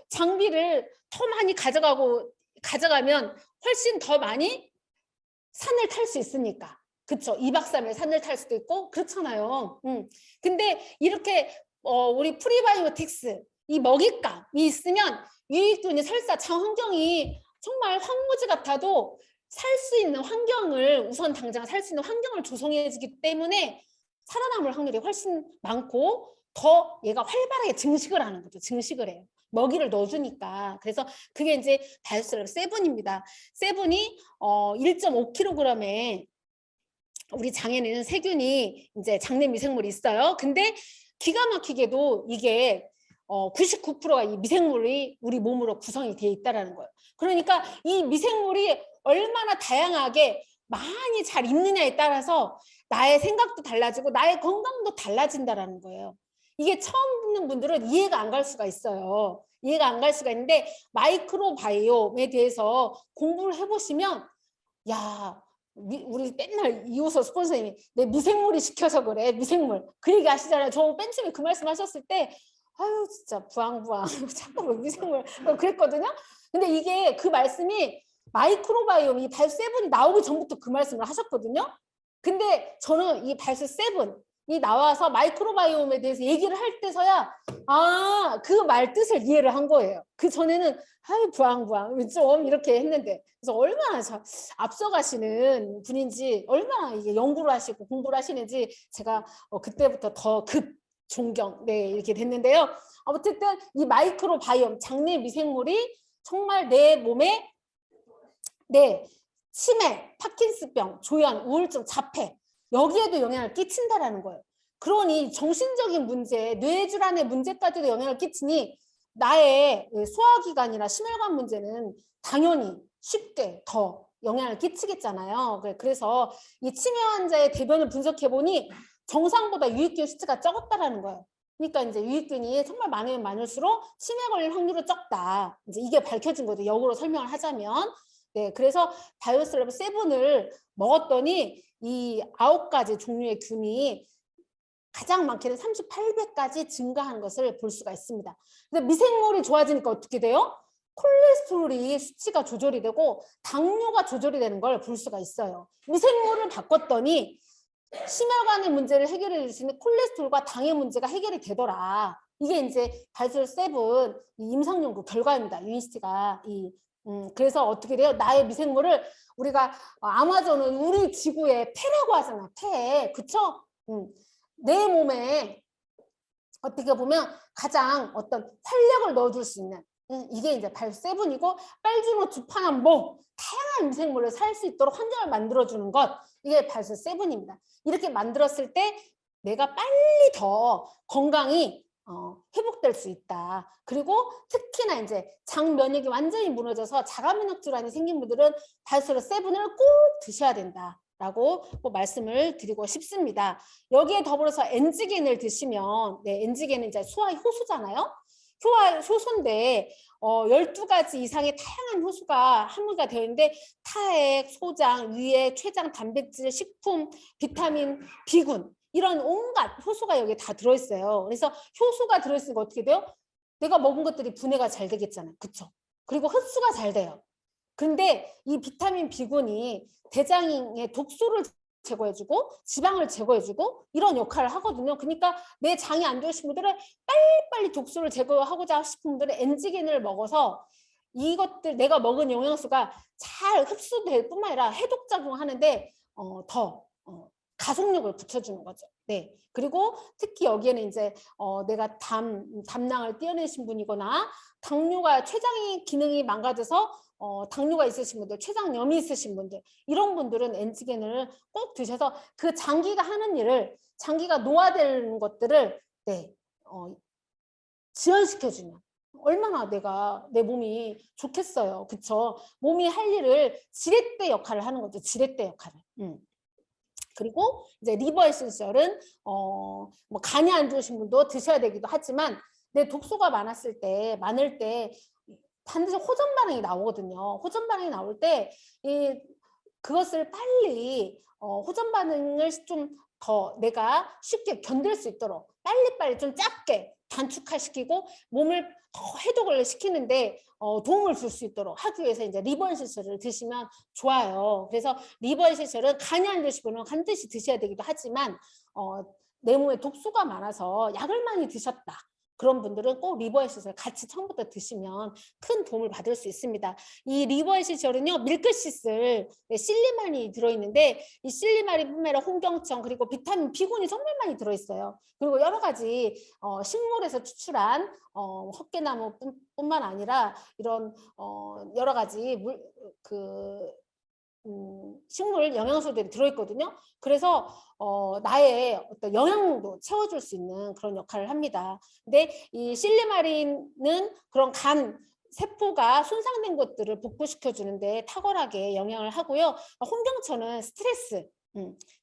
장비를 더 많이 가져가면 훨씬 더 많이 산을 탈 수 있으니까. 그쵸? 2박 3일 산을 탈 수도 있고 그렇잖아요. 근데 이렇게 우리 프리바이오틱스 이 먹잇감이 있으면 유익균이 설사 장 환경이 정말 황무지 같아도 살 수 있는 환경을 우선 당장 살 수 있는 환경을 조성해 주기 때문에 살아남을 확률이 훨씬 많고 더 얘가 활발하게 증식을 하는 거죠. 증식을 해요. 먹이를 넣어주니까. 그래서 그게 이제 다이어스럽 세븐입니다. 세븐이 1.5kg에 우리 장에는 세균이 이제 장내 미생물이 있어요. 근데 기가 막히게도 이게 99%가 이 미생물이 우리 몸으로 구성이 되어 있다는 거예요. 그러니까 이 미생물이 얼마나 다양하게 많이 잘 있느냐에 따라서 나의 생각도 달라지고 나의 건강도 달라진다는 거예요. 이게 처음 듣는 분들은 이해가 안 갈 수가 있어요. 이해가 안 갈 수가 있는데 마이크로바이옴에 대해서 공부를 해보시면 야, 우리 맨날 이호서 스폰서님이 내 미생물이 시켜서 그래. 미생물. 그 얘기 아시잖아요. 저 맨 처음에 그 말씀 하셨을 때 아유 진짜 부앙부앙 자꾸 미생물 그랬거든요. 근데 이게 그 말씀이 마이크로바이옴이 발세븐이 나오기 전부터 그 말씀을 하셨거든요. 근데 저는 이 발세 세븐이 나와서 마이크로바이옴에 대해서 얘기를 할 때서야 그 말 뜻을 이해를 한 거예요. 그 전에는 아유 부앙부앙 좀 이렇게 했는데 그래서 얼마나 앞서가시는 분인지 얼마나 이게 연구를 하시고 공부를 하시는지 제가 그때부터 더 존경 네 이렇게 됐는데요. 어쨌든 이 마이크로바이옴 장내 미생물이 정말 내 몸에 치매, 파킨스병, 조현, 우울증, 자폐 여기에도 영향을 끼친다라는 거예요. 그러니 정신적인 문제, 뇌질환의 문제까지도 영향을 끼치니 나의 소화기관이나 심혈관 문제는 당연히 쉽게 더 영향을 끼치겠잖아요. 그래서 이 치매 환자의 대변을 분석해보니 정상보다 유익균 수치가 적었다라는 거예요. 그러니까 이제 유익균이 정말 많으면 많을수록 치매 걸릴 확률은 적다. 이제 이게 밝혀진 거죠. 역으로 설명을 하자면. 네, 그래서 바이오스랩 7을 먹었더니 이 9가지 종류의 균이 가장 많게는 38배까지 증가한 것을 볼 수가 있습니다. 근데 미생물이 좋아지니까 어떻게 돼요? 콜레스테롤이 수치가 조절이 되고 당뇨가 조절이 되는 걸 볼 수가 있어요. 미생물을 바꿨더니 심혈관의 문제를 해결해 줄 수 있는 콜레스테롤과 당의 문제가 해결이 되더라. 이게 이제 바이오스랩 7 임상 연구 결과입니다. 유니스티가 그래서 어떻게 돼요? 나의 미생물을 우리가 아마존은 우리 지구의 폐라고 하잖아. 폐, 그쵸? 내 몸에 어떻게 보면 가장 어떤 활력을 넣어줄 수 있는 이게 이제 바이오스랩 7이고 빨주노 주파남보 다양한 미생물을 살 수 있도록 환경을 만들어주는 것 이게 바이오스랩 7입니다. 이렇게 만들었을 때 내가 빨리 더 건강이 회복될 수 있다. 그리고 특히나 이제 장 면역이 완전히 무너져서 자가 면역 질환이 생긴 분들은 바이오스랩 7을 꼭 드셔야 된다. 라고 말씀을 드리고 싶습니다. 여기에 더불어서 엔지겐을 드시면 엔지겐은 이제 소화 효소잖아요. 소화 효소인데 12가지 이상의 다양한 효소가 함유가 되어 있는데 타액, 소장, 위액, 췌장, 단백질, 식품, 비타민, 비군 이런 온갖 효소가 여기에 다 들어있어요. 그래서 효소가 들어있으니까 어떻게 돼요? 내가 먹은 것들이 분해가 잘 되겠잖아요. 그렇죠? 그리고 흡수가 잘 돼요. 근데 이 비타민 B군이 대장의 독소를 제거해주고 지방을 제거해주고 이런 역할을 하거든요. 그러니까 내 장이 안 좋으신 분들은 빨리빨리 독소를 제거하고자 하시는 분들은 엔지겐을 먹어서 이것들 내가 먹은 영양소가 잘 흡수될 뿐만 아니라 해독작용하는데 더 가속력을 붙여주는 거죠. 네. 그리고 특히 여기에는 이제 내가 담낭을 떼어내신 분이거나 당뇨가 췌장의 기능이 망가져서 당뇨가 있으신 분들, 췌장염이 있으신 분들 이런 분들은 엔지겐을 꼭 드셔서 그 장기가 하는 일을 장기가 노화되는 것들을 지연시켜주면 얼마나 내 몸이 좋겠어요. 그쵸? 몸이 할 일을 지렛대 역할을 하는 거죠. 지렛대 역할을. 그리고 이제 리버 에센셜은 뭐 간이 안 좋으신 분도 드셔야 되기도 하지만 내 독소가 많을 때 반드시 호전 반응이 나오거든요. 호전 반응이 나올 때 그것을 빨리 호전 반응을 좀 더 내가 쉽게 견딜 수 있도록 빨리빨리 좀 짧게 단축화시키고 몸을 더 해독을 시키는데 도움을 줄 수 있도록 하기 위해서 이제 리버 에센셜을 드시면 좋아요. 그래서 리버 에센셜은 간이 안 좋으신 분은 반드시 드셔야 되기도 하지만 내 몸에 독소가 많아서 약을 많이 드셨다. 그런 분들은 꼭 리버 에센셜 같이 처음부터 드시면 큰 도움을 받을 수 있습니다. 이 리버 에센셜은요 밀크시슬, 실리만이 들어있는데 이 실리만뿐만 아니라 홍경청 그리고 비타민 B군이 정말 많이 들어있어요. 그리고 여러 가지 식물에서 추출한 헛개나무뿐만 아니라 이런 여러 가지 식물 영양소들이 들어있거든요. 그래서 나의 어떤 영양도 채워줄 수 있는 그런 역할을 합니다. 근데 이 실리마린은 그런 간 세포가 손상된 것들을 복구시켜 주는데 탁월하게 영향을 하고요. 홍경천은 스트레스,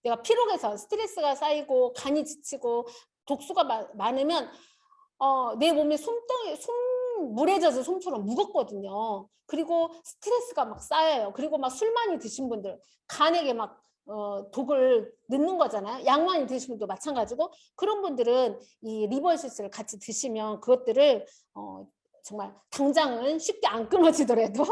내가 피로해서 스트레스가 쌓이고 간이 지치고 독소가 많으면 내 몸이 물에 젖은 솜처럼 무겁거든요. 그리고 스트레스가 막 쌓여요. 그리고 막 술 많이 드신 분들, 간에게 막 독을 넣는 거잖아요. 약 많이 드신 분도 마찬가지고 그런 분들은 이 리버시스를 같이 드시면 그것들을 정말 당장은 쉽게 안 끊어지더라도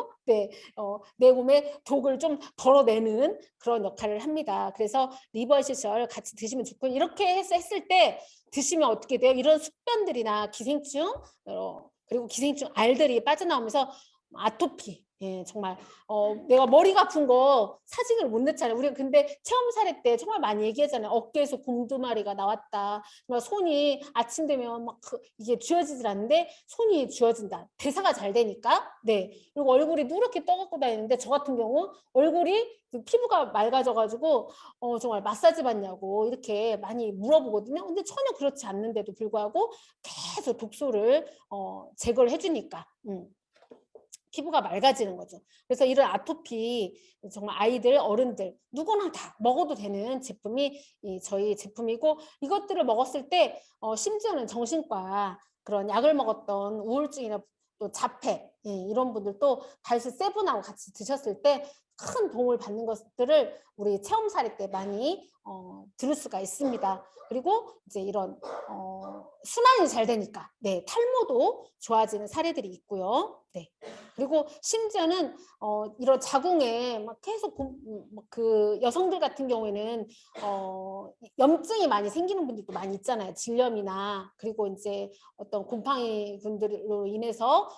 내 몸에 독을 좀 덜어내는 그런 역할을 합니다. 그래서 리버시설 같이 드시면 좋고 이렇게 했을 때 드시면 어떻게 돼요? 이런 숙변들이나 기생충 그리고 기생충 알들이 빠져나오면서 아토피 정말 내가 머리가 아픈 거 사진을 못 넣잖아요. 우리가 근데 체험 사례 때 정말 많이 얘기하잖아요. 어깨에서 곰두마리가 나왔다. 손이 아침 되면 막 이게 쥐어지질 않는데 손이 쥐어진다. 대사가 잘 되니까. 네. 그리고 얼굴이 누렇게 떠갖고 다니는데 저 같은 경우 얼굴이 피부가 맑아져가지고 정말 마사지 받냐고 이렇게 많이 물어보거든요. 근데 전혀 그렇지 않는데도 불구하고 계속 독소를 제거를 해주니까. 피부가 맑아지는 거죠. 그래서 이런 아토피 정말 아이들, 어른들 누구나 다 먹어도 되는 제품이 저희 제품이고 이것들을 먹었을 때 심지어는 정신과 그런 약을 먹었던 우울증이나 또 자폐 예, 이런 분들도 발수 세븐하고 같이 드셨을 때 큰 도움을 받는 것들을 우리 체험 사례 때 많이 들을 수가 있습니다. 그리고 이제 이런 순환이 잘 되니까 네, 탈모도 좋아지는 사례들이 있고요. 네. 그리고 심지어는 이런 자궁에 막 계속 그 여성들 같은 경우에는 염증이 많이 생기는 분들도 많이 있잖아요. 질염이나 그리고 이제 어떤 곰팡이 분들로 인해서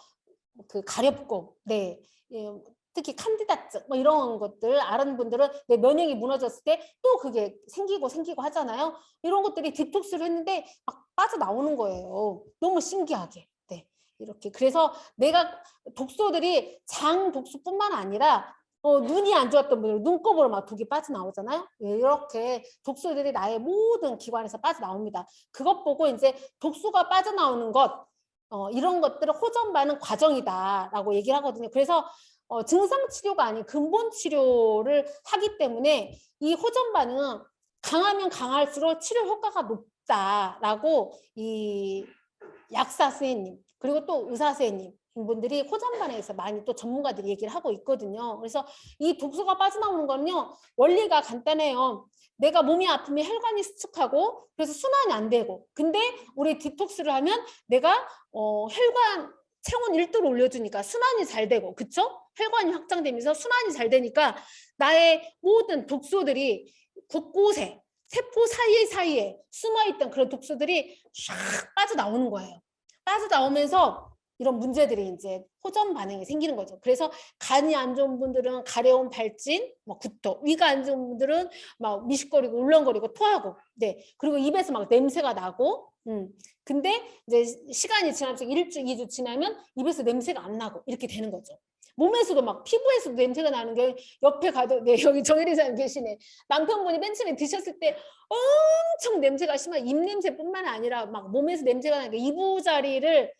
그 가렵고 네. 예, 특히 칸디다증 뭐 이런 것들 아는 분들은 내 면역이 무너졌을 때 또 그게 생기고 하잖아요. 이런 것들이 디톡스를 했는데 막 빠져나오는 거예요. 너무 신기하게. 네. 이렇게 그래서 내가 독소들이 장 독소뿐만 아니라 눈이 안 좋았던 분들 눈곱으로 막 독이 빠져나오잖아요. 이렇게 독소들이 나의 모든 기관에서 빠져나옵니다. 그것 보고 이제 독소가 빠져나오는 것 이런 것들을 호전 반응 과정이다라고 얘기를 하거든요. 그래서 증상 치료가 아닌 근본 치료를 하기 때문에 이 호전 반응은 강하면 강할수록 치료 효과가 높다라고 이 약사 선생님 그리고 또 의사 선생님 분들이 호전 반응에서 많이 또 전문가들이 얘기를 하고 있거든요. 그래서 이 독소가 빠져나오는 거는요 원리가 간단해요. 내가 몸이 아프면 혈관이 수축하고 그래서 순환이 안 되고 근데 우리 디톡스를 하면 내가 혈관 체온 1도를 올려주니까 순환이 잘 되고 그쵸? 혈관이 확장되면서 순환이 잘 되니까 나의 모든 독소들이 곳곳에 세포 사이에 숨어있던 그런 독소들이 쫙 빠져나오는 거예요. 빠져나오면서 이런 문제들이 이제 호전 반응이 생기는 거죠. 그래서 간이 안 좋은 분들은 가려운 발진, 뭐 구토, 위가 안 좋은 분들은 막 미식거리고 울렁거리고 토하고, 네. 그리고 입에서 막 냄새가 나고, 근데 이제 시간이 지나면서 1주, 2주 지나면 입에서 냄새가 안 나고 이렇게 되는 거죠. 몸에서도 막 피부에서도 냄새가 나는 게 옆에 가도 네 여기 정혜린 사님 계시네. 남편분이 맨 처음에 드셨을 때 엄청 냄새가 심한 입 냄새뿐만 아니라 막 몸에서 냄새가 나니까 이부자리를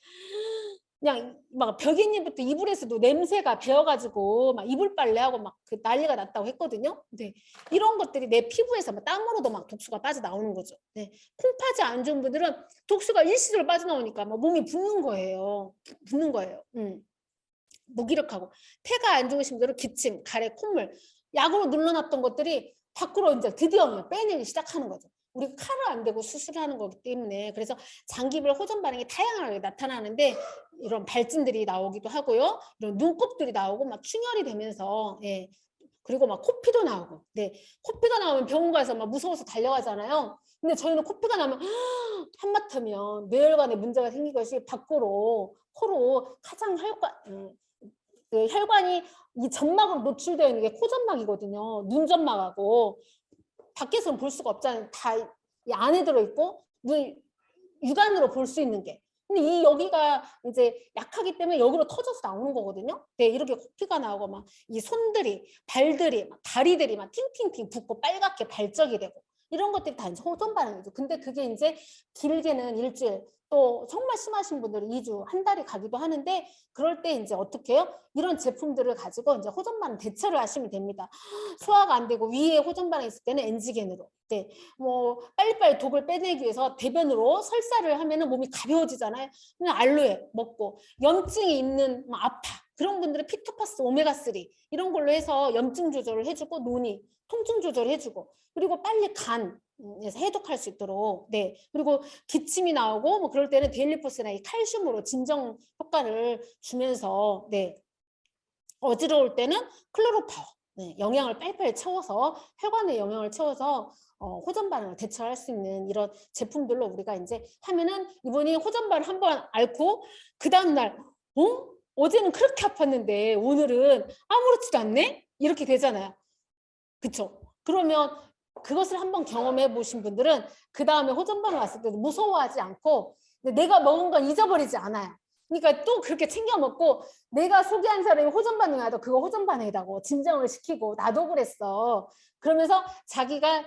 그냥 막 벽인님부터 이불에서도 냄새가 배어가지고 막 이불 빨래하고 막 그 난리가 났다고 했거든요. 네. 이런 것들이 내 피부에서 막 땀으로도 막 독소가 빠져나오는 거죠. 네. 콩팥이 안 좋은 분들은 독소가 일시적으로 빠져나오니까 막 몸이 붓는 거예요. 붓는 거예요. 무기력하고 폐가 안 좋으신 분들은 기침, 가래, 콧물 약으로 눌러놨던 것들이 밖으로 이제 드디어 빼내기 시작하는 거죠. 우리가 칼을 안 대고 수술하는 거기 때문에 그래서 장기별 호전 반응이 다양하게 나타나는데 이런 발진들이 나오기도 하고요. 이런 눈곱들이 나오고 막 충혈이 되면서 예. 그리고 막 코피도 나오고 네. 코피가 나오면 병원 가서 막 무서워서 달려가잖아요. 근데 저희는 코피가 나면 한마터면 뇌혈관에 문제가 생긴 것이 밖으로 코로 가장 그 혈관이 이 점막으로 노출되어 있는 게 코점막이거든요. 눈점막하고 밖에서는 볼 수가 없잖아요. 다 이 안에 들어있고 눈 육안으로 볼 수 있는 게. 근데 이 여기가 이제 약하기 때문에 여기로 터져서 나오는 거거든요. 네, 이렇게 코피가 나오고 막 이 손들이, 발들이, 막 다리들이 막 팅팅팅 붓고 빨갛게 발적이 되고 이런 것들이 다 호전 반응이죠. 근데 그게 이제 길게는 일주일 또 정말 심하신 분들은 2주, 한 달이 가기도 하는데 그럴 때 이제 어떻게 해요? 이런 제품들을 가지고 이제 호전 반응 대처를 하시면 됩니다. 소화가 안 되고 위에 호전 반응이 있을 때는 엔지겐으로. 네. 뭐 빨리빨리 독을 빼내기 위해서 대변으로 설사를 하면은 몸이 가벼워지잖아요. 그냥 알로에 먹고 염증이 있는 아파 그런 분들은 피토파스 오메가3 이런 걸로 해서 염증 조절을 해주고 논이 통증 조절을 해주고 그리고 빨리 간에서 해독할 수 있도록 네 그리고 기침이 나오고 뭐 그럴 때는 데일리포스나 이 칼슘으로 진정 효과를 주면서 네 어지러울 때는 클로로파워 네, 영양을 빨리빨리 채워서 혈관에 영양을 채워서 호전 반응을 대처할 수 있는 이런 제품들로 우리가 이제 하면은 이분이 호전 반응 한번 앓고 그 다음 날 어제는 그렇게 아팠는데 오늘은 아무렇지도 않네 이렇게 되잖아요. 그쵸? 그러면 그것을 한번 경험해 보신 분들은 그 다음에 호전 반응 왔을 때도 무서워하지 않고 내가 먹은 건 잊어버리지 않아요. 그러니까 또 그렇게 챙겨 먹고 내가 소개한 사람이 호전 반응이 와도 그거 호전 반응이라고 진정을 시키고 나도 그랬어. 그러면서 자기가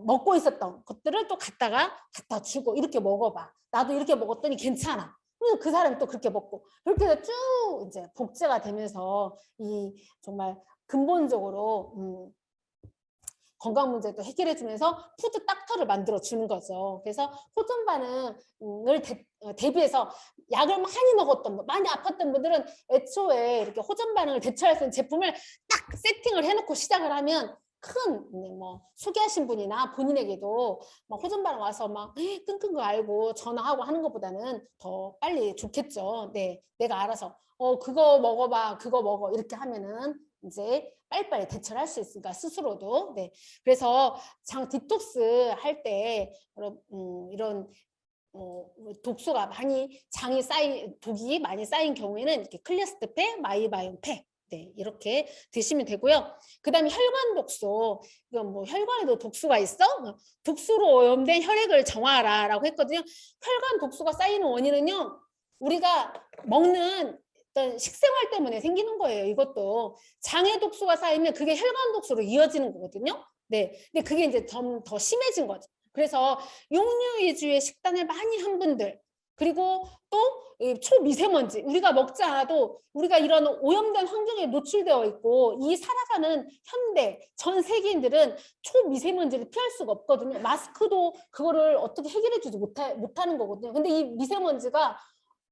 먹고 있었던 것들을 또 갖다 주고 이렇게 먹어봐. 나도 이렇게 먹었더니 괜찮아. 그 사람이 또 그렇게 먹고 그렇게 해서 쭉 이제 복제가 되면서 이 정말 근본적으로 건강 문제도 해결해 주면서 푸드 닥터를 만들어 주는 거죠. 그래서 호전 반응을 대비해서 약을 많이 먹었던 분, 많이 아팠던 분들은 애초에 이렇게 호전 반응을 대처할 수 있는 제품을 딱 세팅을 해놓고 시작을 하면 큰 뭐 소개하신 분이나 본인에게도 막 호전 반응 와서 막 끙끙 거 알고 전화하고 하는 것보다는 더 빨리 좋겠죠. 네, 내가 알아서 그거 먹어봐, 그거 먹어 이렇게 하면은 이제 빨리빨리 대처를 할 수 있으니까 스스로도. 네, 그래서 장 디톡스 할 때 이런 독소가 많이 독이 많이 쌓인 경우에는 이렇게 클리어스트팩, 마이바이옴팩 네, 이렇게 드시면 되고요. 그 다음에 혈관 독소. 이건 뭐 혈관에도 독소가 있어? 독소로 오염된 혈액을 정화하라라고 했거든요. 혈관 독소가 쌓이는 원인은요. 우리가 먹는 어떤 식생활 때문에 생기는 거예요. 이것도 장에 독소가 쌓이면 그게 혈관 독소로 이어지는 거거든요. 네, 근데 그게 이제 좀 더 심해진 거죠. 그래서 육류 위주의 식단을 많이 한 분들, 그리고 또 초미세먼지, 우리가 먹지 않아도 우리가 이런 오염된 환경에 노출되어 있고 이 살아가는 현대 전 세계인들은 초미세먼지를 피할 수가 없거든요. 마스크도 그거를 어떻게 해결해 주지 못하는 거거든요. 근데 이 미세먼지가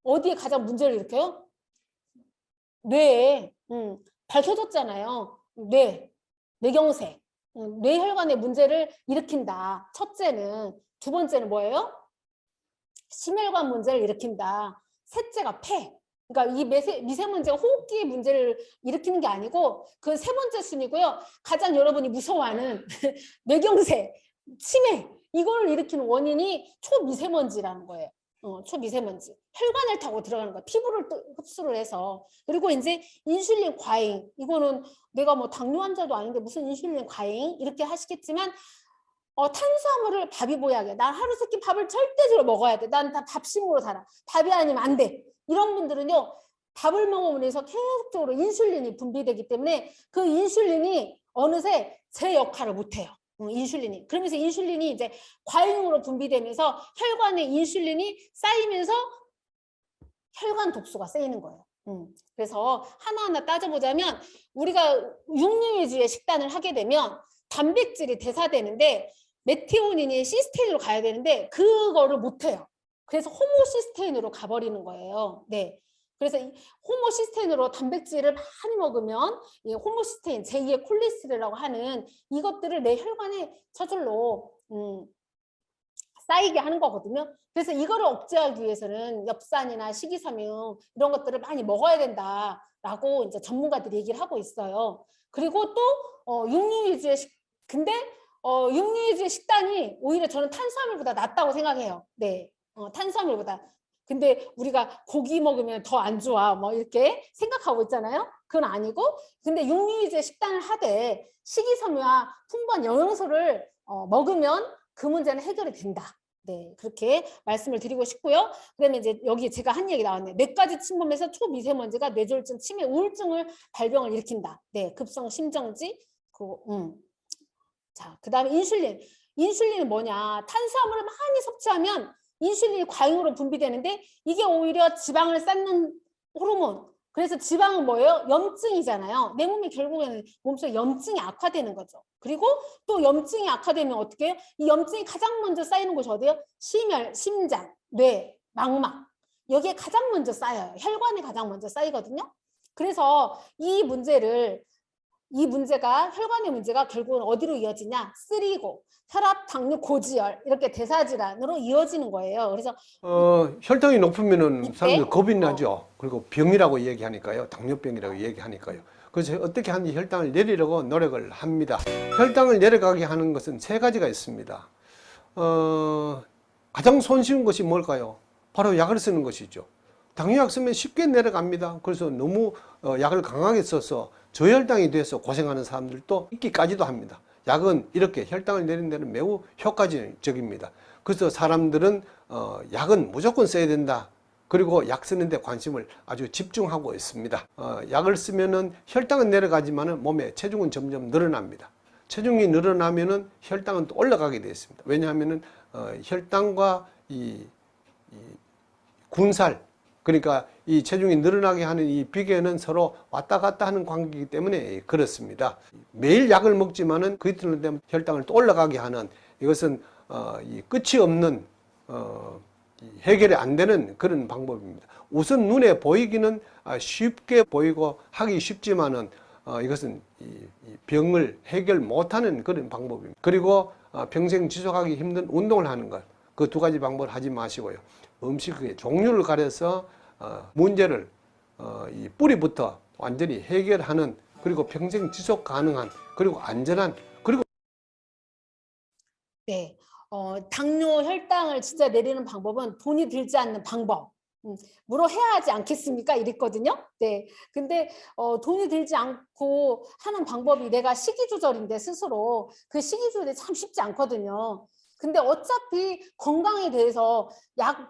어디에 가장 문제를 일으켜요? 뇌에 밝혀졌잖아요. 뇌경색, 뇌혈관의 문제를 일으킨다. 첫째는. 두 번째는 뭐예요? 심혈관 문제를 일으킨다. 셋째가 폐. 그러니까 이 미세먼지가 호흡기의 문제를 일으키는 게 아니고 그 세 번째 순이고요. 가장 여러분이 무서워하는 뇌경색, 치매 이걸 일으키는 원인이 초미세먼지라는 거예요. 초미세먼지. 혈관을 타고 들어가는 거야. 피부를 또 흡수를 해서. 그리고 이제 인슐린 과잉. 이거는 내가 뭐 당뇨 환자도 아닌데 무슨 인슐린 과잉 이렇게 하시겠지만 탄수화물을 밥이 보약이야. 난 하루 세끼 밥을 절대적으로 먹어야 돼. 난 다 밥심으로 살아. 밥이 아니면 안 돼. 이런 분들은요. 밥을 먹으면서 계속적으로 인슐린이 분비되기 때문에 그 인슐린이 어느새 제 역할을 못해요. 인슐린이. 그러면서 인슐린이 이제 과잉으로 분비되면서 혈관에 인슐린이 쌓이면서 혈관 독소가 쌓이는 거예요. 그래서 하나하나 따져보자면 우리가 육류 위주의 식단을 하게 되면 단백질이 대사되는데 메티오닌이 시스테인으로 가야 되는데 그거를 못해요. 그래서 호모시스테인으로 가버리는 거예요. 네. 그래서 이 호모시스테인으로 단백질을 많이 먹으면 이 호모시스테인, 제2의 콜레스테롤이라고 하는 이것들을 내 혈관에 저절로 쌓이게 하는 거거든요. 그래서 이거를 억제하기 위해서는 엽산이나 식이섬유 이런 것들을 많이 먹어야 된다라고 이제 전문가들이 얘기를 하고 있어요. 그리고 또 육류 위주의 근데 육류 위주의 식단이 오히려 저는 탄수화물보다 낫다고 생각해요. 네, 탄수화물보다. 근데 우리가 고기 먹으면 더 안 좋아 뭐 이렇게 생각하고 있잖아요. 그건 아니고 근데 육류 위주의 식단을 하되 식이섬유와 풍부한 영양소를 먹으면 그 문제는 해결이 된다. 네, 그렇게 말씀을 드리고 싶고요. 그다음에 이제 여기 제가 한 얘기 나왔네요. 뇌까지 침범해서 초미세먼지가 뇌졸중, 치매, 우울증을 발병을 일으킨다. 네, 급성 심정지. 자, 그다음에 인슐린. 인슐린은 뭐냐? 탄수화물을 많이 섭취하면 인슐린이 과잉으로 분비되는데 이게 오히려 지방을 쌓는 호르몬. 그래서 지방은 뭐예요? 염증이잖아요. 내 몸이 결국에는 몸속에 염증이 악화되는 거죠. 그리고 또 염증이 악화되면 어떻게 해요? 이 염증이 가장 먼저 쌓이는 곳이 어디예요? 심혈, 심장, 뇌, 망막. 여기에 가장 먼저 쌓여요. 혈관에 가장 먼저 쌓이거든요. 그래서 이 문제가 혈관의 문제가 결국은 어디로 이어지냐? 쓰리고, 혈압, 당뇨, 고지혈 이렇게 대사질환으로 이어지는 거예요. 그래서 혈당이 높으면은 사람들 겁이 나죠. 그리고 병이라고 얘기하니까요. 당뇨병이라고 얘기하니까요. 그래서 어떻게 하는지 혈당을 내리려고 노력을 합니다. 혈당을 내려가게 하는 것은 세 가지가 있습니다. 가장 손쉬운 것이 뭘까요? 바로 약을 쓰는 것이죠. 당뇨약 쓰면 쉽게 내려갑니다. 그래서 너무 약을 강하게 써서 저혈당이 돼서 고생하는 사람들도 있기까지도 합니다. 약은 이렇게 혈당을 내리는 데는 매우 효과적입니다. 그래서 사람들은 약은 무조건 써야 된다. 그리고 약 쓰는 데 관심을 아주 집중하고 있습니다. 약을 쓰면은 혈당은 내려가지만은 몸에 체중은 점점 늘어납니다. 체중이 늘어나면은 혈당은 또 올라가게 되어 있습니다. 왜냐하면은 혈당과 이 군살, 그러니까 이 체중이 늘어나게 하는 이 비계는 서로 왔다 갔다 하는 관계이기 때문에 그렇습니다. 매일 약을 먹지만은 그 이틀 되면 혈당을 또 올라가게 하는 이것은 이 끝이 없는 해결이 안 되는 그런 방법입니다. 우선 눈에 보이기는 쉽게 보이고 하기 쉽지만은 이것은 이 병을 해결 못하는 그런 방법입니다. 그리고 평생 지속하기 힘든 운동을 하는 것, 그 두 가지 방법을 하지 마시고요. 음식의 종류를 가려서 문제를 이 뿌리부터 완전히 해결하는, 그리고 평생 지속 가능한, 그리고 안전한, 그리고 네, 당뇨 혈당을 진짜 내리는 방법은 돈이 들지 않는 방법. 물어 해야 하지 않겠습니까? 이랬거든요. 네, 근데 돈이 들지 않고 하는 방법이 내가 식이 조절인데 스스로 그 식이 조절이 참 쉽지 않거든요. 근데 어차피 건강에 대해서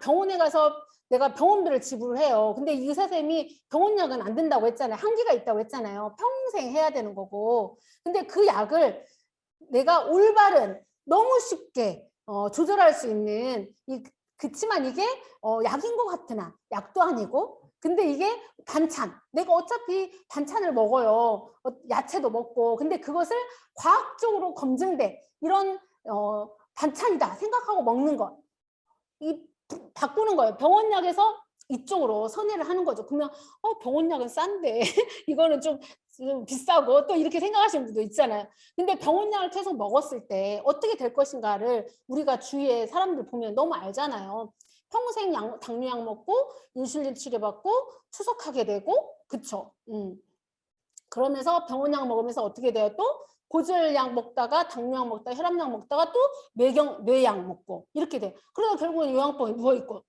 병원에 가서 내가 병원비를 지불해요. 근데 의사 선생님이 병원약은 안 된다고 했잖아요. 한계가 있다고 했잖아요. 평생 해야 되는 거고. 근데 그 약을 내가 올바른 너무 쉽게 조절할 수 있는 그치만 이게 약인 것 같으나 약도 아니고, 근데 이게 반찬, 내가 어차피 반찬을 먹어요. 야채도 먹고. 근데 그것을 과학적으로 검증된 이런 반찬이다 생각하고 먹는 것, 바꾸는 거예요. 병원약에서 이쪽으로 선회를 하는 거죠. 그러면 병원약은 싼데 이거는 좀 비싸고 또 이렇게 생각하시는 분도 있잖아요. 근데 병원약을 계속 먹었을 때 어떻게 될 것인가를 우리가 주위에 사람들 보면 너무 알잖아요. 평생 당뇨약 먹고 인슐린 치료받고 투석하게 되고, 그쵸? 그러면서 병원약 먹으면서 어떻게 돼요? 또 고지혈약 먹다가 당뇨약 먹다가 혈압약 먹다가 또 뇌약 먹고 이렇게 돼. 그러다 결국은 요양병에 누워있고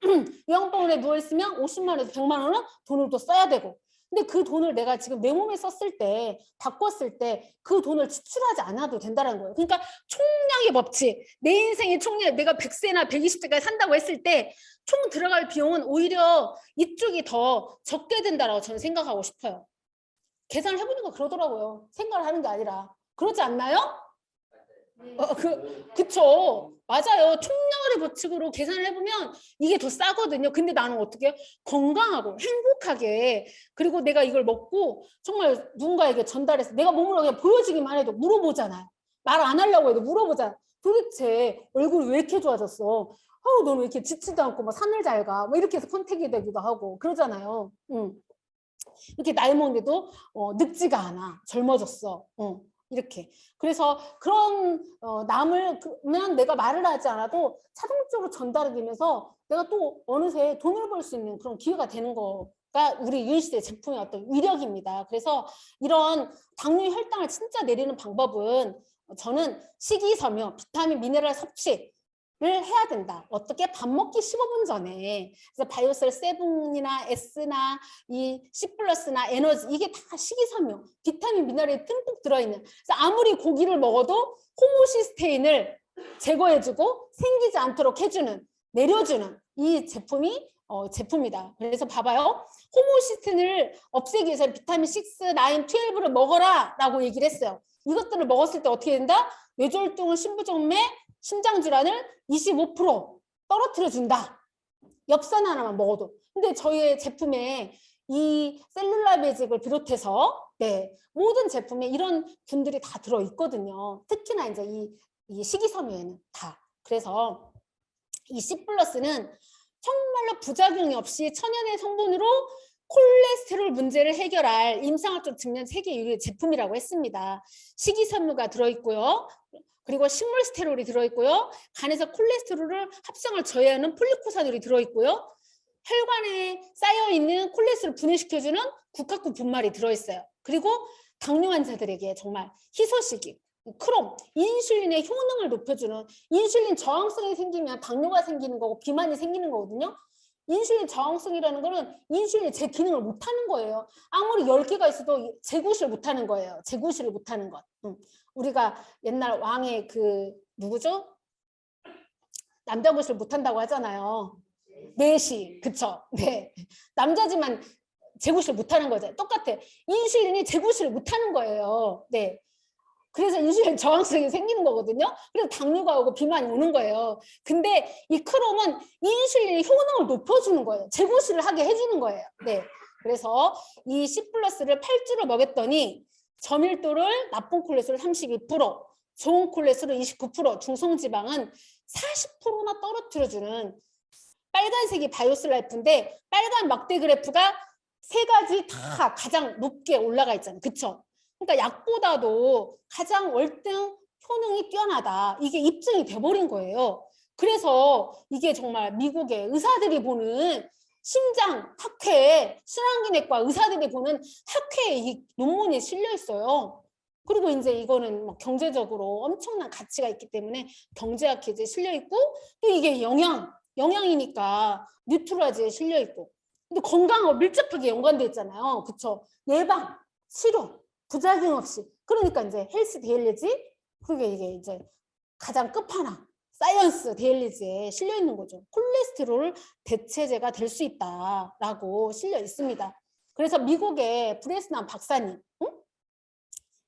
요양병원에 누워있으면 50만 원에서 100만 원은 돈을 또 써야 되고, 근데 그 돈을 내가 지금 내 몸에 썼을 때, 바꿨을 때 그 돈을 지출하지 않아도 된다는 거예요. 그러니까 총량의 법칙, 내 인생의 총량, 내가 100세나 120세까지 산다고 했을 때 총 들어갈 비용은 오히려 이쪽이 더 적게 된다라고 저는 생각하고 싶어요. 계산을 해보니까 그러더라고요. 생각을 하는 게 아니라. 그렇지 않나요? 그쵸. 맞아요. 총량의 법칙으로 계산을 해보면 이게 더 싸거든요. 근데 나는 어떻게 건강하고 행복하게, 그리고 내가 이걸 먹고 정말 누군가에게 전달해서 내가 몸으로 그냥 보여주기만 해도 물어보잖아요. 말 안 하려고 해도 물어보잖아요. 도대체 얼굴이 왜 이렇게 좋아졌어? 너는 왜 이렇게 짖지도 않고 막 산을 잘 가? 뭐 이렇게 해서 컨택이 되기도 하고 그러잖아요. 이렇게 나이 먹는데도 늙지가 않아. 젊어졌어. 이렇게. 그래서 그런 남을 그러면 내가 말을 하지 않아도 자동적으로 전달이 되면서 내가 또 어느새 돈을 벌 수 있는 그런 기회가 되는 거가 우리 유일시대 제품의 어떤 위력입니다. 그래서 이런 당뇨 혈당을 진짜 내리는 방법은 저는 식이섬유, 비타민, 미네랄 섭취 를 해야 된다. 어떻게? 밥 먹기 15분 전에. 그래서 바이오셀 7이나 S나 이 C 플러스나 에너지, 이게 다 식이섬유, 비타민, 미네랄이 듬뿍 들어있는. 그래서 아무리 고기를 먹어도 호모시스테인을 제거해주고 생기지 않도록 해주는, 내려주는 이 제품이 제품이다. 그래서 봐봐요. 호모시스테인을 없애기 위해서 비타민 6, 9, 12를 먹어라 라고 얘기를 했어요. 이것들을 먹었을 때 어떻게 된다? 뇌졸중은 신부정맥, 심장질환을 25% 떨어뜨려 준다. 엽산 하나만 먹어도. 근데 저희의 제품에 이 셀룰라 베직을 비롯해서 모든 제품에 이런 균들이 다 들어있거든요. 특히나 이제 이 식이섬유에는 다. 그래서 이 C 플러스는 정말로 부작용이 없이 천연의 성분으로 콜레스테롤 문제를 해결할 임상학적 측면 세계 유일의 제품이라고 했습니다. 식이섬유가 들어있고요. 그리고 식물 스테롤이 들어있고요. 간에서 콜레스테롤을 합성을 저해하는 폴리코사놀이 들어있고요. 혈관에 쌓여있는 콜레스테롤을 분해시켜주는 국화구 분말이 들어있어요. 그리고 당뇨 환자들에게 정말 희소식이, 크롬, 인슐린의 효능을 높여주는, 인슐린 저항성이 생기면 당뇨가 생기는 거고 비만이 생기는 거거든요. 인슐린 저항성이라는 거는 인슐린이 제 기능을 못하는 거예요. 아무리 10개가 있어도 재구시를 못하는 거예요. 재구시를 못하는 것. 우리가 옛날 왕의 누구죠? 남자 구실 못한다고 하잖아요. 내시, 그쵸? 네. 남자지만 재구실 못하는 거죠. 똑같아. 인슐린이 재구실을 못하는 거예요. 네. 그래서 인슐린 저항성이 생기는 거거든요. 그래서 당뇨가 오고 비만이 오는 거예요. 근데 이 크롬은 인슐린의 효능을 높여주는 거예요. 재고시를 하게 해주는 거예요. 네. 그래서 이 C 플러스를 8주를 먹였더니 저밀도를 나쁜 콜레스테롤 32%, 좋은 콜레스테롤 29%, 중성지방은 40%나 떨어뜨려주는 빨간색이 바이오스 라이프인데 빨간 막대 그래프가 세 가지 다 가장 높게 올라가 있잖아요. 그쵸? 그러니까 약보다도 가장 월등 효능이 뛰어나다. 이게 입증이 돼버린 거예요. 그래서 이게 정말 미국의 의사들이 보는 심장 학회, 순환기내과 의사들이 보는 학회에 이 논문이 실려 있어요. 그리고 이제 이거는 막 경제적으로 엄청난 가치가 있기 때문에 경제학 기재에 실려 있고 또 이게 영양이니까 뉴트라지에 실려 있고 근데 건강하고 밀접하게 연관돼 있잖아요. 그쵸? 예방, 치료, 부작용 없이. 그러니까 이제 헬스 데일리지 그게 이게 이제 가장 끝판왕 사이언스 데일리지에 실려 있는 거죠. 콜레스테롤 대체제가 될 수 있다라고 실려 있습니다. 그래서 미국의 브레스난 박사님,